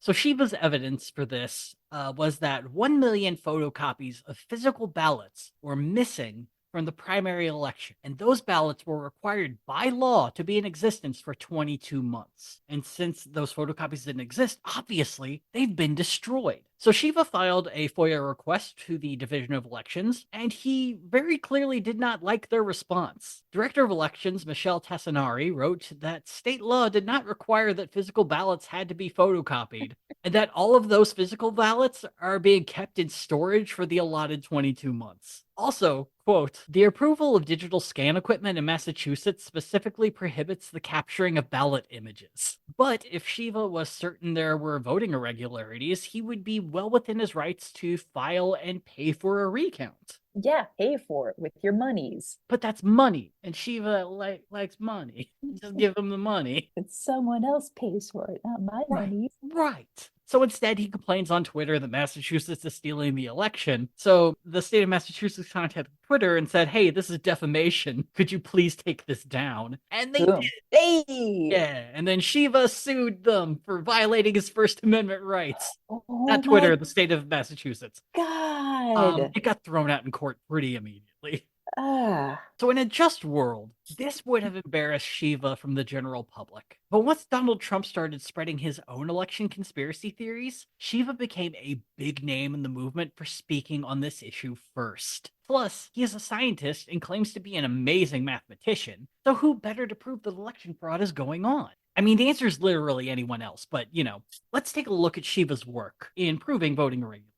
So Shiva's evidence for this was that 1 million photocopies of physical ballots were missing from the primary election, and those ballots were required by law to be in existence for 22 months. And since those photocopies didn't exist, obviously they've been destroyed. So Shiva filed a FOIA request to the Division of Elections, and he very clearly did not like their response. Director of Elections Michelle Tassinari wrote that state law did not require that physical ballots had to be photocopied, and that all of those physical ballots are being kept in storage for the allotted 22 months. Also, quote, the approval of digital scan equipment in Massachusetts specifically prohibits the capturing of ballot images. But if Shiva was certain there were voting irregularities, he would be well within his rights to file and pay for a recount. Yeah, pay for it with your monies. But that's money, and Shiva likes money. Just give him the money. It's someone else pays for it, not my Right. money. Right. So instead, he complains on Twitter that Massachusetts is stealing the election. So the state of Massachusetts contacted Twitter and said, hey, this is defamation. Could you please take this down? And they did. Boom. Hey! Yeah. And then Shiva sued them for violating his First Amendment rights. Oh Not my Twitter, the state of Massachusetts. God. It got thrown out in court pretty immediately. Ah, So in a just world, this would have embarrassed Shiva from the general public. But once Donald Trump started spreading his own election conspiracy theories, Shiva became a big name in the movement for speaking on this issue first. Plus, he is a scientist and claims to be an amazing mathematician, so who better to prove that election fraud is going on? I mean, the answer is literally anyone else, but, let's take a look at Shiva's work in proving voting irregularities.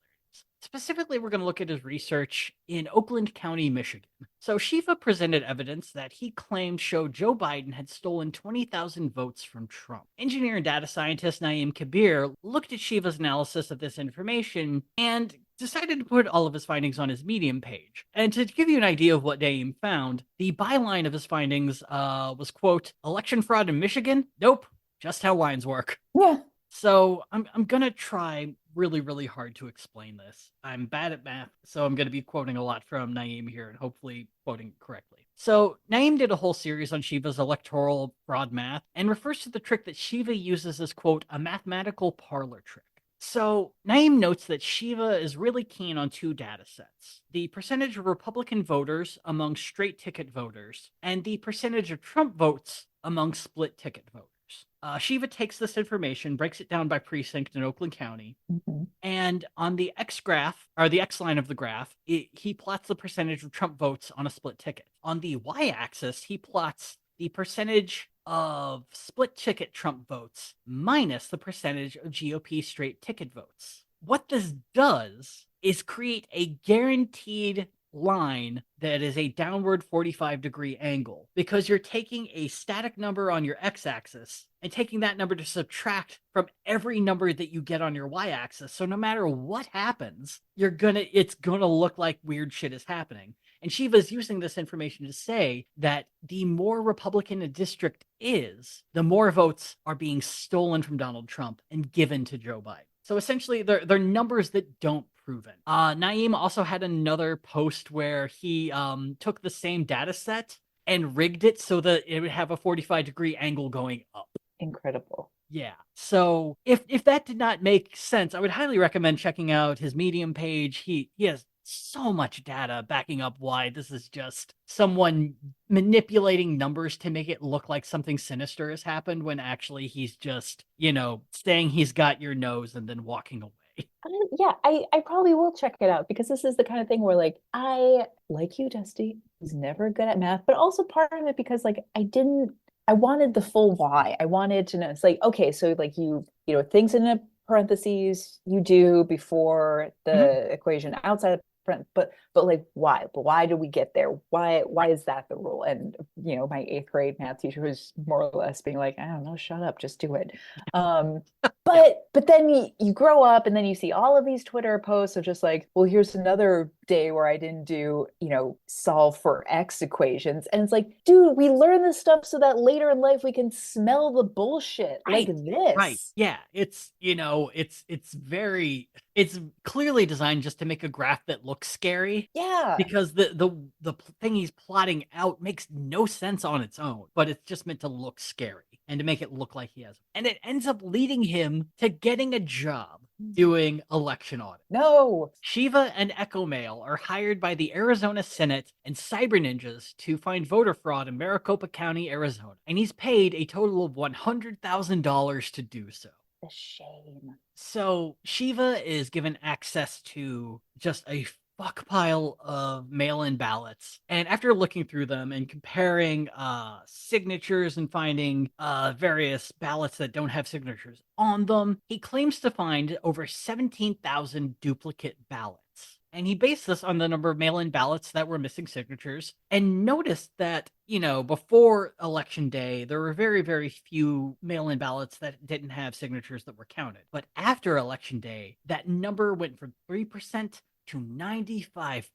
Specifically, we're going to look at his research in Oakland County, Michigan. So Shiva presented evidence that he claimed showed Joe Biden had stolen 20,000 votes from Trump. Engineer and data scientist Naeem Kabir looked at Shiva's analysis of this information and decided to put all of his findings on his Medium page. And to give you an idea of what Naeem found, the byline of his findings was, quote, election fraud in Michigan? Nope, just how lines work. yeah. So I'm gonna try really, really hard to explain this. I'm bad at math, so I'm gonna be quoting a lot from Naeem here and hopefully quoting correctly. So Naeem did a whole series on Shiva's electoral fraud math and refers to the trick that Shiva uses as, quote, a mathematical parlor trick. So Naeem notes that Shiva is really keen on two data sets: the percentage of Republican voters among straight ticket voters and the percentage of Trump votes among split ticket voters. Shiva takes this information, breaks it down by precinct in Oakland County, Mm-hmm. and on the X graph, or the X line of the graph, he plots the percentage of Trump votes on a split ticket. On the Y axis, he plots the percentage of split ticket Trump votes minus the percentage of GOP straight ticket votes. What this does is create a guaranteed line that is a downward 45-degree angle, because you're taking a static number on your x-axis and taking that number to subtract from every number that you get on your y-axis. So no matter what happens, it's gonna look like weird shit is happening. And Shiva's using this information to say that the more Republican a district is, the more votes are being stolen from Donald Trump and given to Joe Biden. So essentially, they're numbers that don't prove it. Naeem also had another post where he took the same data set and rigged it so that it would have a 45-degree angle going up. Incredible. Yeah. So if that did not make sense, I would highly recommend checking out his Medium page. He has so much data backing up why this is just someone manipulating numbers to make it look like something sinister has happened when actually he's just, saying he's got your nose and then walking away. Yeah, I probably will check it out because this is the kind of thing where like I like you, Dusty, was never good at math, but also part of it because like I wanted the full why. I wanted to know. It's like, okay, so like things in a parentheses you do before Mhm. the equation outside of but like why? But why do we get there? Why is that the rule? And my eighth grade math teacher was more or less being like, I don't know, shut up, just do it. Um, Yeah. but then you grow up and then you see all of these Twitter posts of just like, well, here's another day where I didn't do, solve for X equations. And it's like, dude, we learn this stuff so that later in life we can smell the bullshit like Right. Right. this. Yeah. It's clearly designed just to make a graph that looks scary, Yeah. because the thing he's plotting out makes no sense on its own, but it's just meant to look scary and to make it look like he has. And it ends up leading him to getting a job doing election audit. No. Shiva and Echo Mail are hired by the Arizona Senate and Cyber Ninjas to find voter fraud in Maricopa County, Arizona, and he's paid a total of $100,000 to do so. the shame. So Shiva is given access to just a fuck pile of mail-in ballots, and after looking through them and comparing signatures and finding various ballots that don't have signatures on them, he claims to find over 17,000 duplicate ballots. And he based this on the number of mail in ballots that were missing signatures, and noticed that, before election day, there were very, very few mail in ballots that didn't have signatures that were counted. But after election day, that number went from 3% to 95%.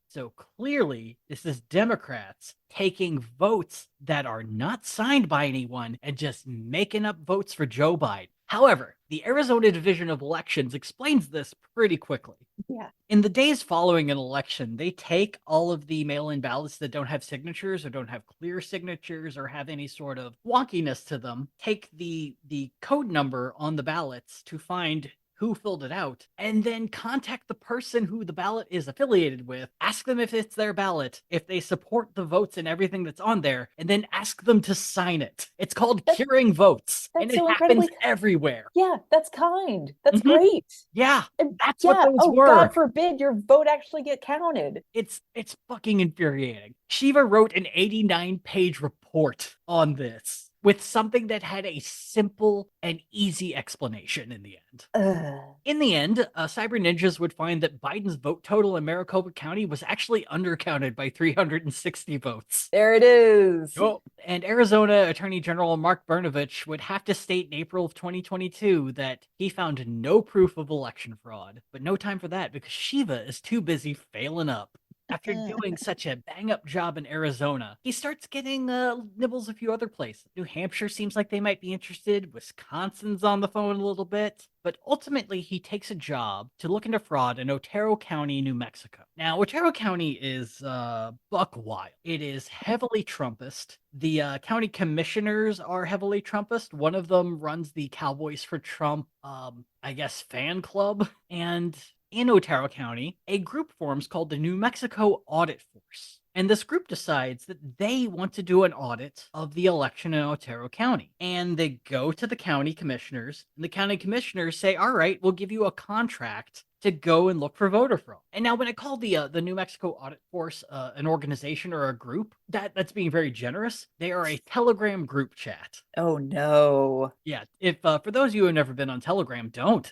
So clearly, this is Democrats taking votes that are not signed by anyone and just making up votes for Joe Biden. However, the Arizona Division of Elections explains this pretty quickly. Yeah. In the days following an election, they take all of the mail in ballots that don't have signatures or don't have clear signatures or have any sort of wonkiness to them, take the code number on the ballots to find who filled it out, and then contact the person who the ballot is affiliated with, ask them if it's their ballot, if they support the votes and everything that's on there, and then ask them to sign it. It's called That, curing votes, and that's it so happens incredibly, everywhere. yeah, that's kind. That's Mhm. great. Yeah, And that's what yeah, those oh, were. God forbid your vote actually get counted. It's fucking infuriating. Shiva wrote an 89-page report on this with something that had a simple and easy explanation in the end. Ugh. In the end, cyber ninjas would find that Biden's vote total in Maricopa County was actually undercounted by 360 votes. There it is. Oh, and Arizona Attorney General Mark Brnovich would have to state in April of 2022 that he found no proof of election fraud, but no time for that because Shiva is too busy failing up. After doing such a bang up job in Arizona, he starts getting nibbles a few other places. New Hampshire seems like they might be interested. Wisconsin's on the phone a little bit. But ultimately, he takes a job to look into fraud in Otero County, New Mexico. Now, Otero County is buck wild. It is heavily Trumpist. The county commissioners are heavily Trumpist. One of them runs the Cowboys for Trump, I guess, fan club. And in Otero County, a group forms called the New Mexico Audit Force. And this group decides that they want to do an audit of the election in Otero County. And they go to the county commissioners, and the county commissioners say, all right, we'll give you a contract to go and look for voter fraud. And now, when I call the New Mexico Audit Force an organization or a group, that's being very generous. They are a Telegram group chat. Oh no. Yeah, if for those of you who have never been on Telegram, don't.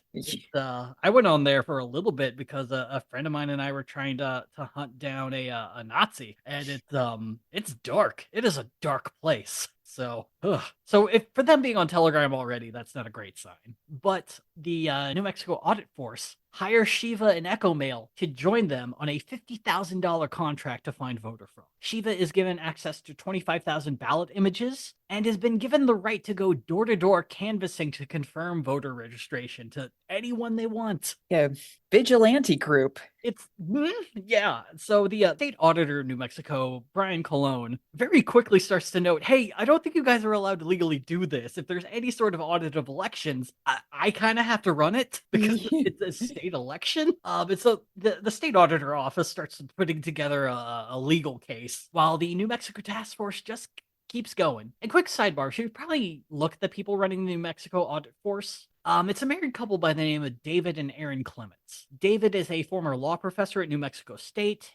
I went on there for a little bit because a friend of mine and I were trying to hunt down a Nazi, and it's dark. It is a dark place. So, so if for them being on Telegram already, that's not a great sign. But the New Mexico Audit Force hire Shiva and Echo Mail to join them on a $50,000 contract to find voter fraud. Shiva is given access to 25,000 ballot images and has been given the right to go door to door canvassing to confirm voter registration to anyone they want. Yeah, vigilante group. It's yeah. So the state auditor of New Mexico, Brian Colon, very quickly starts to note, "Hey, I don't think you guys are allowed to legally do this. If there's any sort of audit of elections, I kind of have to run it because it's a state election." And so the state auditor office starts putting together a legal case, while the New Mexico task force just keeps going. And quick sidebar, should probably look at the people running the New Mexico Audit Force. It's a married couple by the name of David and Aaron Clements. David is a former law professor at New Mexico State.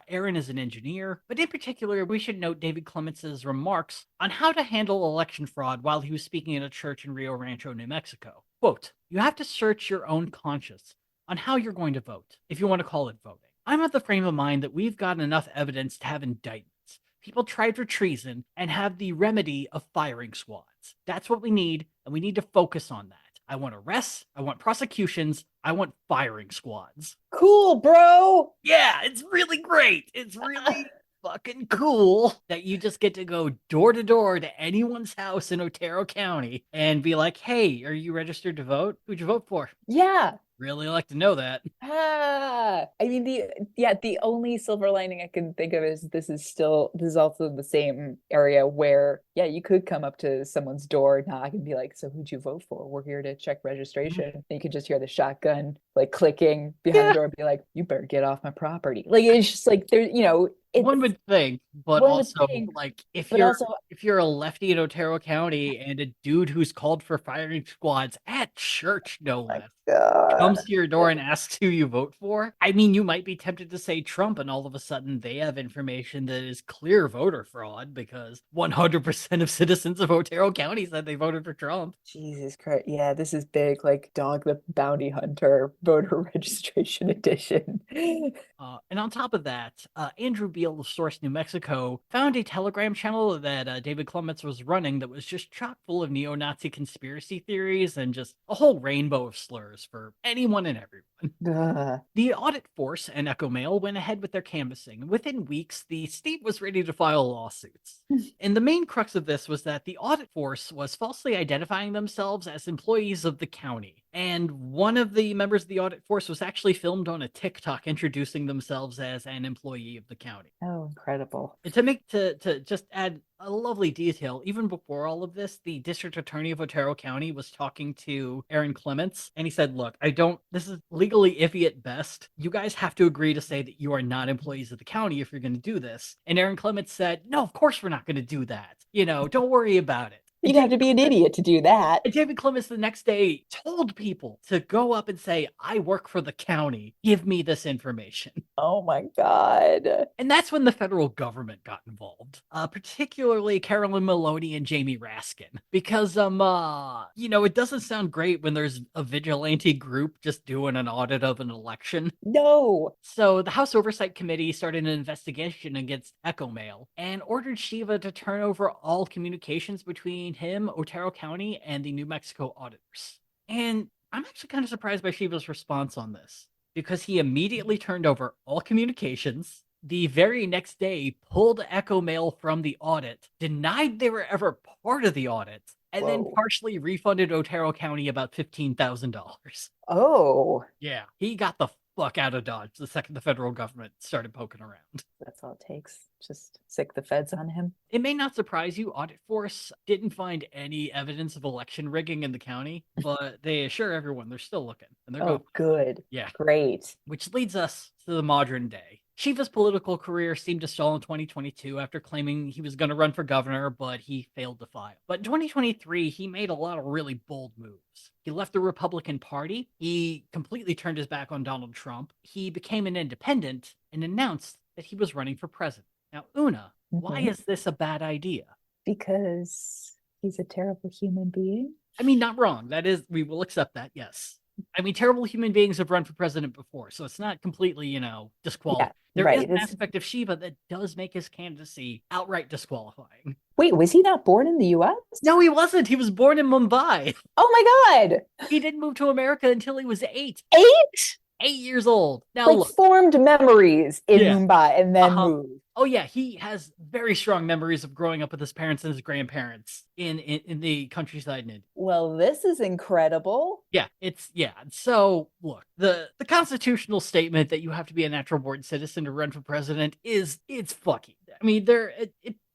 Aaron is an engineer, but in particular, we should note David Clements' remarks on how to handle election fraud while he was speaking at a church in Rio Rancho, New Mexico. Quote, "You have to search your own conscience on how you're going to vote, if you want to call it voting. I'm of the frame of mind that we've got enough evidence to have indictments. People tried for treason and have the remedy of firing squads. That's what we need, and we need to focus on that. I want arrests, I want prosecutions, I want firing squads." Cool, bro. Yeah, it's really great. It's really fucking cool that you just get to go door to door to anyone's house in Otero County and be like, "Hey, are you registered to vote? Who'd you vote for?" Yeah. Really like to know that. I mean the only silver lining I can think of is this is also the same area where you could come up to someone's door, knock, and be like, "So who'd you vote for? We're here to check registration." And you could just hear the shotgun like clicking behind the Yeah. door and be like, "You better get off my property." Like it's just like there, One It's would think, but one would also think, like but also, if you're a lefty in Otero County and a dude who's called for firing squads at church, no my less, God. comes to your door and asks who you vote for, I mean, you might be tempted to say Trump, and all of a sudden they have information that is clear voter fraud because 100% of citizens of Otero County said they voted for Trump. Jesus Christ. Yeah, this is big, like Dog the Bounty Hunter voter registration edition. And on top of that, Andrew Beale of Source, New Mexico, found a Telegram channel that David Clements was running that was just chock full of neo-Nazi conspiracy theories and just a whole rainbow of slurs for anyone and everyone. Ugh. The audit force and Echo Mail went ahead with their canvassing. Within weeks, the state was ready to file lawsuits. And the main crux of this was that the audit force was falsely identifying themselves as employees of the county. And one of the members of the audit force was actually filmed on a TikTok introducing themselves as an employee of the county. Oh, incredible. And to just add a lovely detail, even before all of this, the district attorney of Otero County was talking to Aaron Clements, and he said, "Look, this is legally iffy at best. You guys have to agree to say that you are not employees of the county if you're going to do this." And Aaron Clements said, "No, of course we're not going to do that. Don't worry about it." And You'd have to be an idiot to do that. David Clements the next day told people to go up and say, "I work for the county. Give me this information." Oh my God. And that's when the federal government got involved, particularly Carolyn Maloney and Jamie Raskin, because it doesn't sound great when there's a vigilante group just doing an audit of an election. No. So the House Oversight Committee started an investigation against Echo Mail and ordered Shiva to turn over all communications between him, Otero County, and the New Mexico auditors. And I'm actually kind of surprised by Shiva's response on this, because he immediately turned over all communications. The very next day, pulled Echo Mail from the audit, denied they were ever part of the audit, and then Whoa. partially refunded Otero County about $15,000. Oh, Yeah, he got the fuck out of Dodge the second the federal government started poking around. that's all it takes. Just sick the feds on him. It may not surprise you, Audit Force didn't find any evidence of election rigging in the county, but they assure everyone they're still looking and they're going. Oh, good. Yeah. Great. Which leads us to the modern day. Shiva's political career seemed to stall in 2022 after claiming he was going to run for governor, but he failed to file. But in 2023, he made a lot of really bold moves. He left the Republican Party. He completely turned his back on Donald Trump. He became an independent and announced that he was running for president. Now, Una, why Mhm. is this a bad idea? Because he's a terrible human being. I mean, not wrong. We will accept that, yes. I mean, terrible human beings have run for president before, so it's not completely, disqualified. Yeah, There is right. an aspect of Shiva that does make his candidacy outright disqualifying. Wait, was he not born in the US? No, he wasn't. He was born in Mumbai. Oh my God. He didn't move to America until he was 8. 8? 8 years old. Now, Like look. formed memories in Yeah. Mumbai and then moved. Oh yeah, he has very strong memories of growing up with his parents and his grandparents in the countryside in India. Well, this is incredible. Yeah, So look, the constitutional statement that you have to be a natural born citizen to run for president it's fucking. I mean,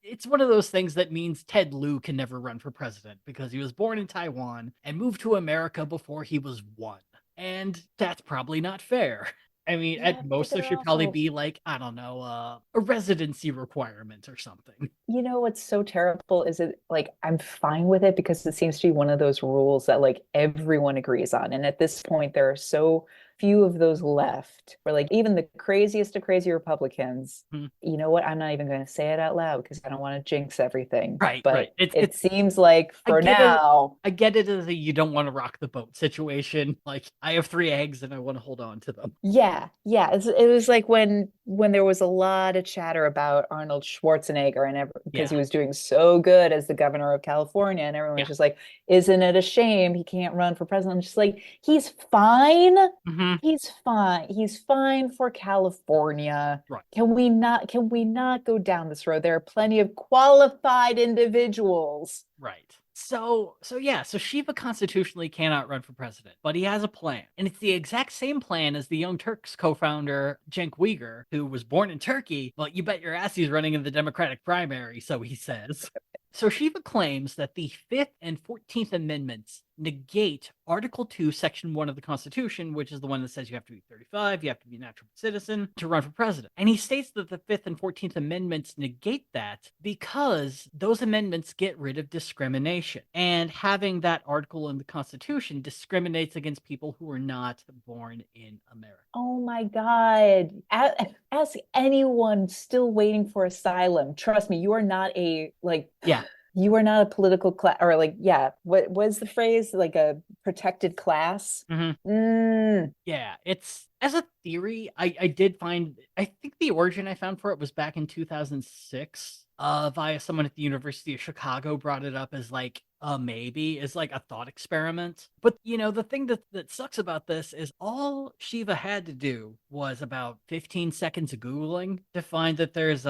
it's one of those things that means Ted Lieu can never run for president because he was born in Taiwan and moved to America before he was 1. And that's probably not fair. I mean, Yeah, at but most, there they're should probably also, be like, I don't know, a residency requirement or something. you know what's so terrible is it like I'm fine with it because it seems to be one of those rules that like everyone agrees on. And at this point, there are so few of those left where like even the craziest of crazy Republicans, Hmm. you know what? I'm not even going to say it out loud because I don't want to jinx everything. Right, right. But It's it seems like I for get it. now, I get it as a you don't want to rock the boat situation. Like I have 3 eggs and I want to hold on to them. yeah. It was like when there was a lot of chatter about Arnold Schwarzenegger and because Yeah, he was doing so good as the governor of California, and everyone was yeah. just like, "Isn't it a shame he can't run for president?" I'm just like, he's fine. Hmm. He's fine. He's fine for California. Right, Can we not go down this road? There are plenty of qualified individuals. right. So Shiva constitutionally cannot run for president, but he has a plan. And it's the exact same plan as the Young Turks co-founder, Cenk Uygur, who was born in Turkey, but you bet your ass he's running in the Democratic primary, so he says. So Shiva claims that the 5th and 14th Amendments negate Article 2, Section 1 of the Constitution, which is the one that says you have to be 35, you have to be a natural citizen to run for president. And he states that the 5th and 14th Amendments negate that because those amendments get rid of discrimination. And having that article in the Constitution discriminates against people who are not born in America. Oh my God. Ask anyone still waiting for asylum. Trust me, you are not a like Yeah. you are not a political class or like, yeah, what was the phrase? Like a protected class? Mm-hmm. Mm, Yeah, it's as a theory, I did find I think the origin I found for it was back in 2006. Via someone at the University of Chicago brought it up as like a maybe, as like a thought experiment. But the thing that sucks about this is all Shiva had to do was about 15 seconds of Googling to find that there's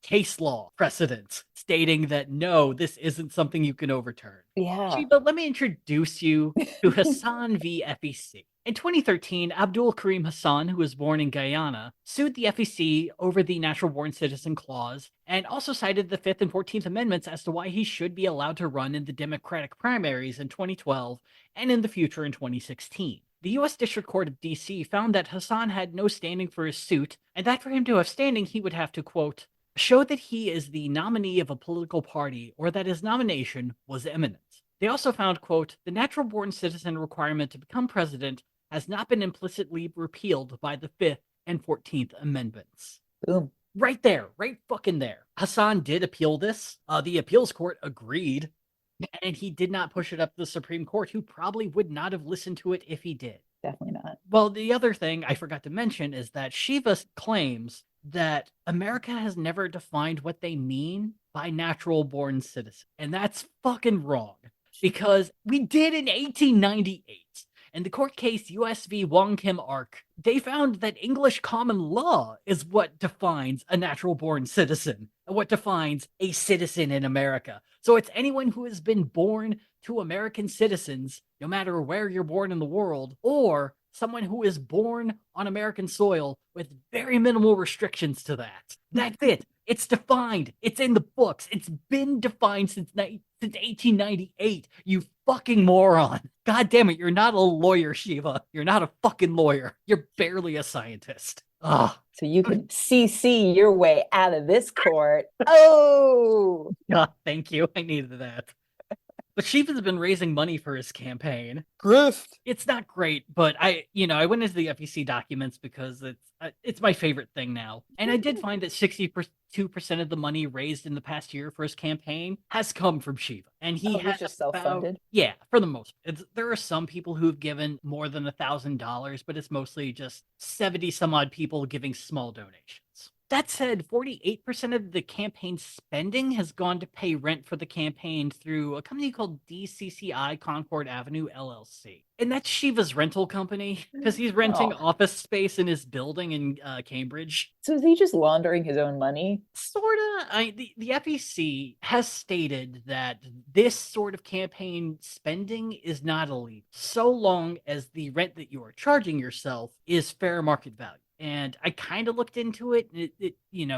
case law precedent stating that no, this isn't something you can overturn. yeah. Shiva, let me introduce you to Hassan v. FEC. In 2013, Abdul Karim Hassan, who was born in Guyana, sued the FEC over the Natural Born Citizen Clause and also cited the 5th and 14th Amendments as to why he should be allowed to run in the Democratic primaries in 2012 and in the future in 2016. The U.S. District Court of D.C. found that Hassan had no standing for his suit, and that for him to have standing, he would have to, quote, show that he is the nominee of a political party or that his nomination was imminent. They also found, quote, the natural born citizen requirement to become president has not been implicitly repealed by the 5th and 14th Amendments. Boom. Right there, right fucking there. Hassan did appeal this. The appeals court agreed, and he did not push it up to the Supreme Court, who probably would not have listened to it if he did. Definitely not. Well, the other thing I forgot to mention is that Shiva claims that America has never defined what they mean by natural born citizen. And that's fucking wrong because we did in 1898. In the court case US v. Wong Kim Ark, they found that English common law is what defines a natural born citizen, and what defines a citizen in America. So it's anyone who has been born to American citizens, no matter where you're born in the world, or someone who is born on American soil with very minimal restrictions to that. That's it. It's defined. It's in the books. It's been defined since 1898. You fucking moron. God damn it. You're not a lawyer, Shiva. You're not a fucking lawyer. You're barely a scientist. Ugh. So you can CC your way out of this court. Oh, God, thank you. I needed that. But Shiva's been raising money for his campaign. grift. It's not great, but I went into the FEC documents because it's my favorite thing now. And I did find that 62% of the money raised in the past year for his campaign has come from Shiva. And he has just self-funded. Yeah, for the most part. There are some people who've given more than $1,000, but it's mostly just 70 some odd people giving small donations. That said, 48% of the campaign spending has gone to pay rent for the campaign through a company called DCCI Concord Avenue LLC. And that's Shiva's rental company because he's renting office space in his building in Cambridge. So is he just laundering his own money? Sorta. The FEC has stated that this sort of campaign spending is not illegal, so long as the rent that you are charging yourself is fair market value. And I kind of looked into it.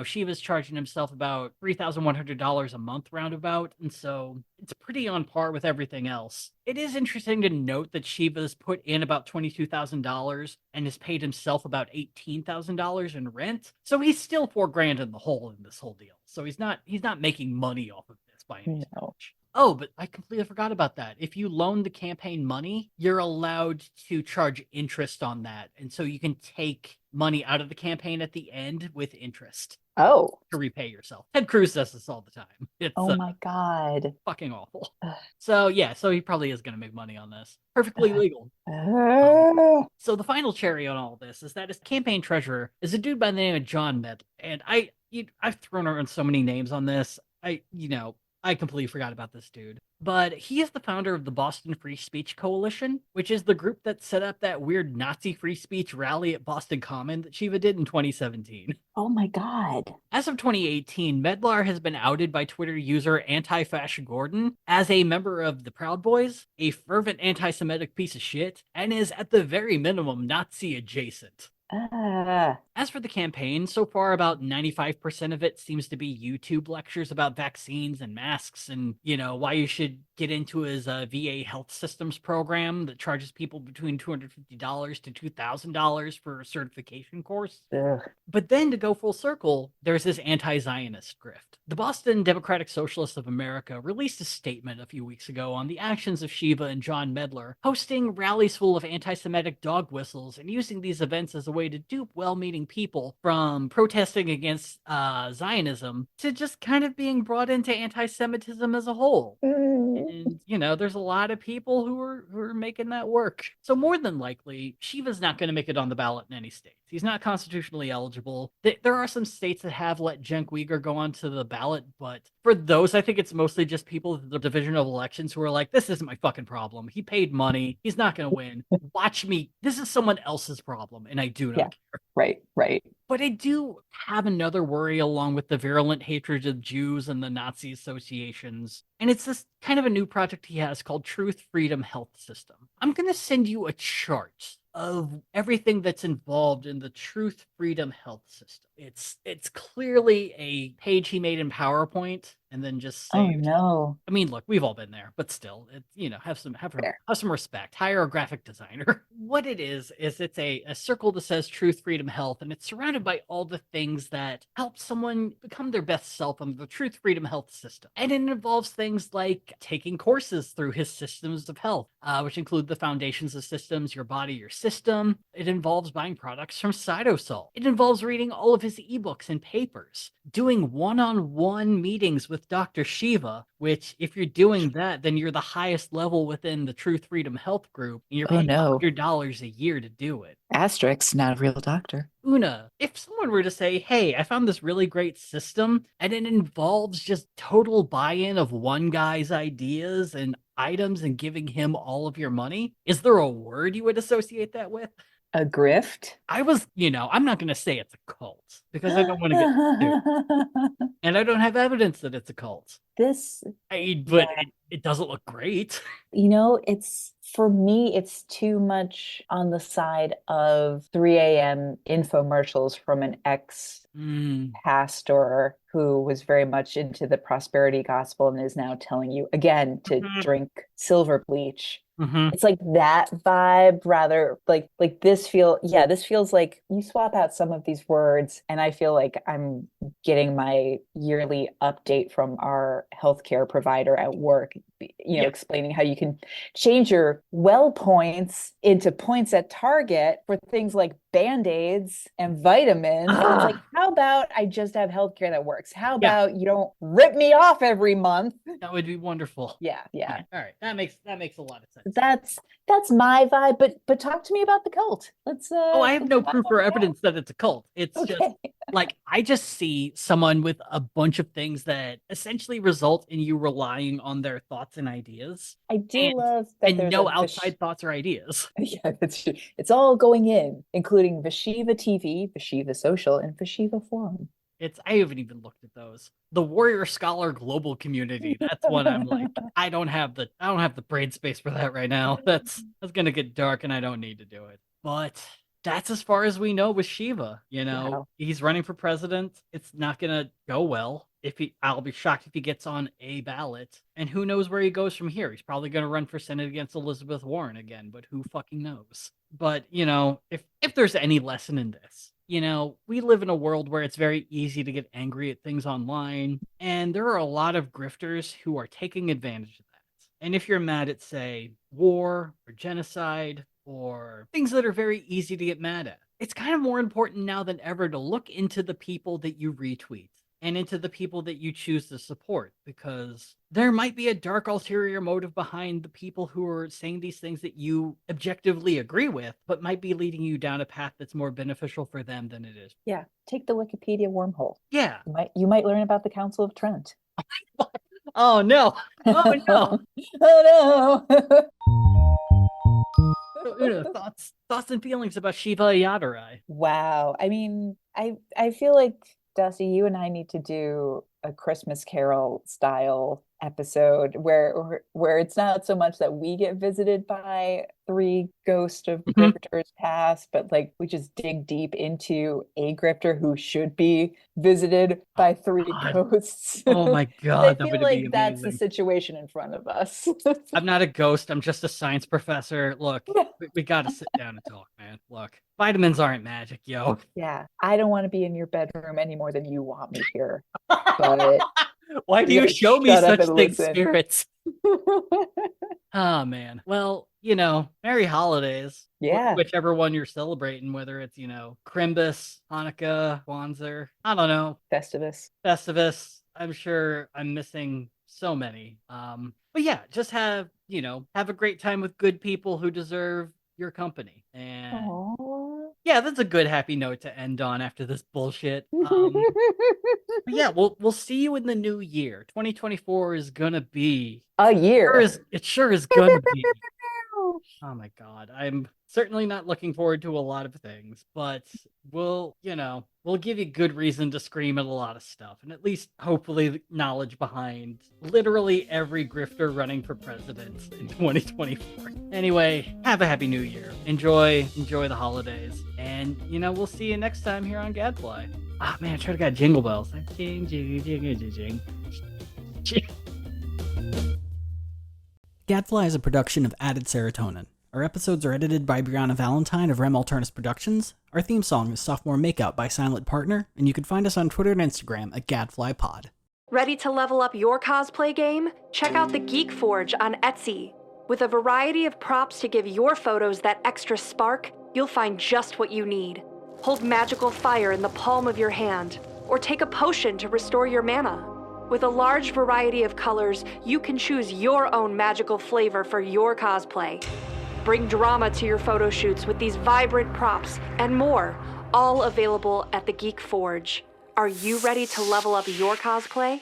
Shiva's charging himself about $3,100 a month roundabout. And so it's pretty on par with everything else. It is interesting to note that Shiva's put in about $22,000 and has paid himself about $18,000 in rent. So he's still $4,000 in the hole in this whole deal. So he's not making money off of this by any stretch. Oh, but I completely forgot about that. If you loan the campaign money, you're allowed to charge interest on that. And so you can take money out of the campaign at the end with interest. Oh. To repay yourself. Ted Cruz does this all the time. It's my God. fucking awful. So he probably is going to make money on this. Perfectly legal. So the final cherry on all this is that his campaign treasurer is a dude by the name of John Medley. And I've thrown around so many names on this. I completely forgot about this dude. But he is the founder of the Boston Free Speech Coalition, which is the group that set up that weird Nazi free speech rally at Boston Common that Shiva did in 2017. Oh my God. As of 2018, Medlar has been outed by Twitter user Anti-Fash Gordon as a member of the Proud Boys, a fervent anti-Semitic piece of shit, and is at the very minimum Nazi adjacent. Ah, As for the campaign, so far about 95% of it seems to be YouTube lectures about vaccines and masks and, why you should get into his VA health systems program that charges people between $250 to $2,000 for a certification course. ugh. But then to go full circle, there's this anti Zionist grift. The Boston Democratic Socialists of America released a statement a few weeks ago on the actions of Shiva and John Medler, hosting rallies full of anti Semitic dog whistles and using these events as a way to dupe well meaning people from protesting against Zionism to just kind of being brought into anti Semitism as a whole. Mm. And there's a lot of people who are making that work. So more than likely, Shiva's not going to make it on the ballot in any states. He's not constitutionally eligible. There are some states that have let Cenk Uygur go onto the ballot, but for those, I think it's mostly just people at the Division of Elections who are like, "This isn't my fucking problem. He paid money. He's not going to win. Watch me. This is someone else's problem, and I do Yeah, not care." right, right. But I do have another worry along with the virulent hatred of Jews and the Nazi associations. And it's this kind of a new project he has called Truth Freedom Health System. I'm going to send you a chart of everything that's involved in the Truth Freedom Health System. It's clearly a page he made in PowerPoint and then just Oh saved. no. I mean, look, we've all been there, but still, Fair. have some respect. Hire a graphic designer. What it is it's a circle that says Truth, Freedom, Health, and it's surrounded by all the things that help someone become their best self under the Truth, Freedom, Health system. And it involves things like taking courses through his systems of health, which include the foundations of systems, your body, your system. It involves buying products from Cytosol. It involves reading all of his ebooks and papers, doing one-on-one meetings with Dr. Shiva, which if you're doing that, then you're the highest level within the Truth Freedom Health group, and you're Oh paying no. $100 a year to do it. Asterisk, not a real doctor. Una, if someone were to say, "Hey, I found this really great system," and it involves just total buy in of one guy's ideas and items and giving him all of your money, is there a word you would associate that with? A grift? I'm not going to say it's a cult because I don't want to get sued. And I don't have evidence that it's a cult. This, But yeah. it doesn't look great. It's for me, it's too much on the side of 3 a.m. infomercials from an ex Mm. pastor who was very much into the prosperity gospel and is now telling you again to drink silver bleach. Mm-hmm. It's like that vibe rather like this feels like you swap out some of these words and I feel like I'm getting my yearly update from our healthcare provider at work, Yeah. explaining how you can change your well points into points at Target for things like band-aids and vitamins. And it's like, Ah, how about I just have healthcare that works? How yeah, about you don't rip me off every month? that would be wonderful. Yeah, yeah. Okay, all right, that makes a lot of sense. That's my vibe, but talk to me about the cult. Oh, I have Let's no find proof or out evidence that it's a cult. It's more. just Okay. like I just see someone with a bunch of things that essentially result in you relying on their thoughts and ideas I do and love that there's a no outside thoughts or ideas. yeah, that's true. It's all going in, including Vishiva TV, Vishiva Social, and Vishiva Forum. I haven't even looked at those. The Warrior Scholar global community, that's what I'm like. I don't have the brain space for that right now. That's gonna get dark and I don't need to do it. But that's as far as we know with Shiva. Wow. He's running for president. It's not gonna go well. I'll be shocked if he gets on a ballot. And who knows where he goes from here? He's probably gonna run for Senate against Elizabeth Warren again, but who fucking knows? But if there's any lesson in this, we live in a world where it's very easy to get angry at things online, and there are a lot of grifters who are taking advantage of that. And if you're mad at, say, war or genocide or things that are very easy to get mad at, it's kind of more important now than ever to look into the people that you retweet and into the people that you choose to support because there might be a dark ulterior motive behind the people who are saying these things that you objectively agree with, but might be leading you down a path that's more beneficial for them than it is. Yeah. Take the Wikipedia wormhole. Yeah. You might learn about the Council of Trent. Oh no. Oh no. Oh no. So, thoughts and feelings about Shiva Ayyadurai. Wow. I mean, I feel like Dusty, you and I need to do a Christmas Carol style episode where it's not so much that we get visited by three ghosts of Mhm. grifters past, but like we just dig deep into a grifter who should be visited Oh by three God. ghosts. Oh my I God, that feel would be like that's the amazing. situation in front of us. I'm not a ghost. I'm just a science professor. Look, we got to sit down and talk, man. Look, vitamins aren't magic, yo. Yeah, I don't want to be in your bedroom any more than you want me here, but Why do you you gotta show me shut up such and thick listen. spirits? Oh man. Well, Merry holidays. Yeah, Whichever one you're celebrating, whether it's, Crimbus, Hanukkah, Kwanzaa, I don't know, Festivus. Festivus. I'm sure I'm missing so many. But yeah, just have a great time with good people who deserve your company. And Oh. yeah, that's a good happy note to end on after this bullshit. But yeah, we'll see you in the new year. 2024 is gonna be A year. it sure is gonna be. Oh my God. I'm certainly not looking forward to a lot of things, but we'll give you good reason to scream at a lot of stuff, and at least hopefully the knowledge behind literally every grifter running for president in 2024. Anyway, have a happy new year. Enjoy the holidays. And we'll see you next time here on Gadfly. Ah man, I should have got jingle bells. Jing, jing, jing, jing, jing. Jing. Gadfly is a production of Added Serotonin. Our episodes are edited by Brianna Valentine of Rem Alternus Productions. Our theme song is Sophomore Makeout by Silent Partner, and you can find us on Twitter and Instagram at GadflyPod. Ready to level up your cosplay game? Check out the Geek Forge on Etsy. With a variety of props to give your photos that extra spark, you'll find just what you need. Hold magical fire in the palm of your hand, or take a potion to restore your mana. With a large variety of colors, you can choose your own magical flavor for your cosplay. Bring drama to your photo shoots with these vibrant props and more, all available at the Geek Forge. Are you ready to level up your cosplay?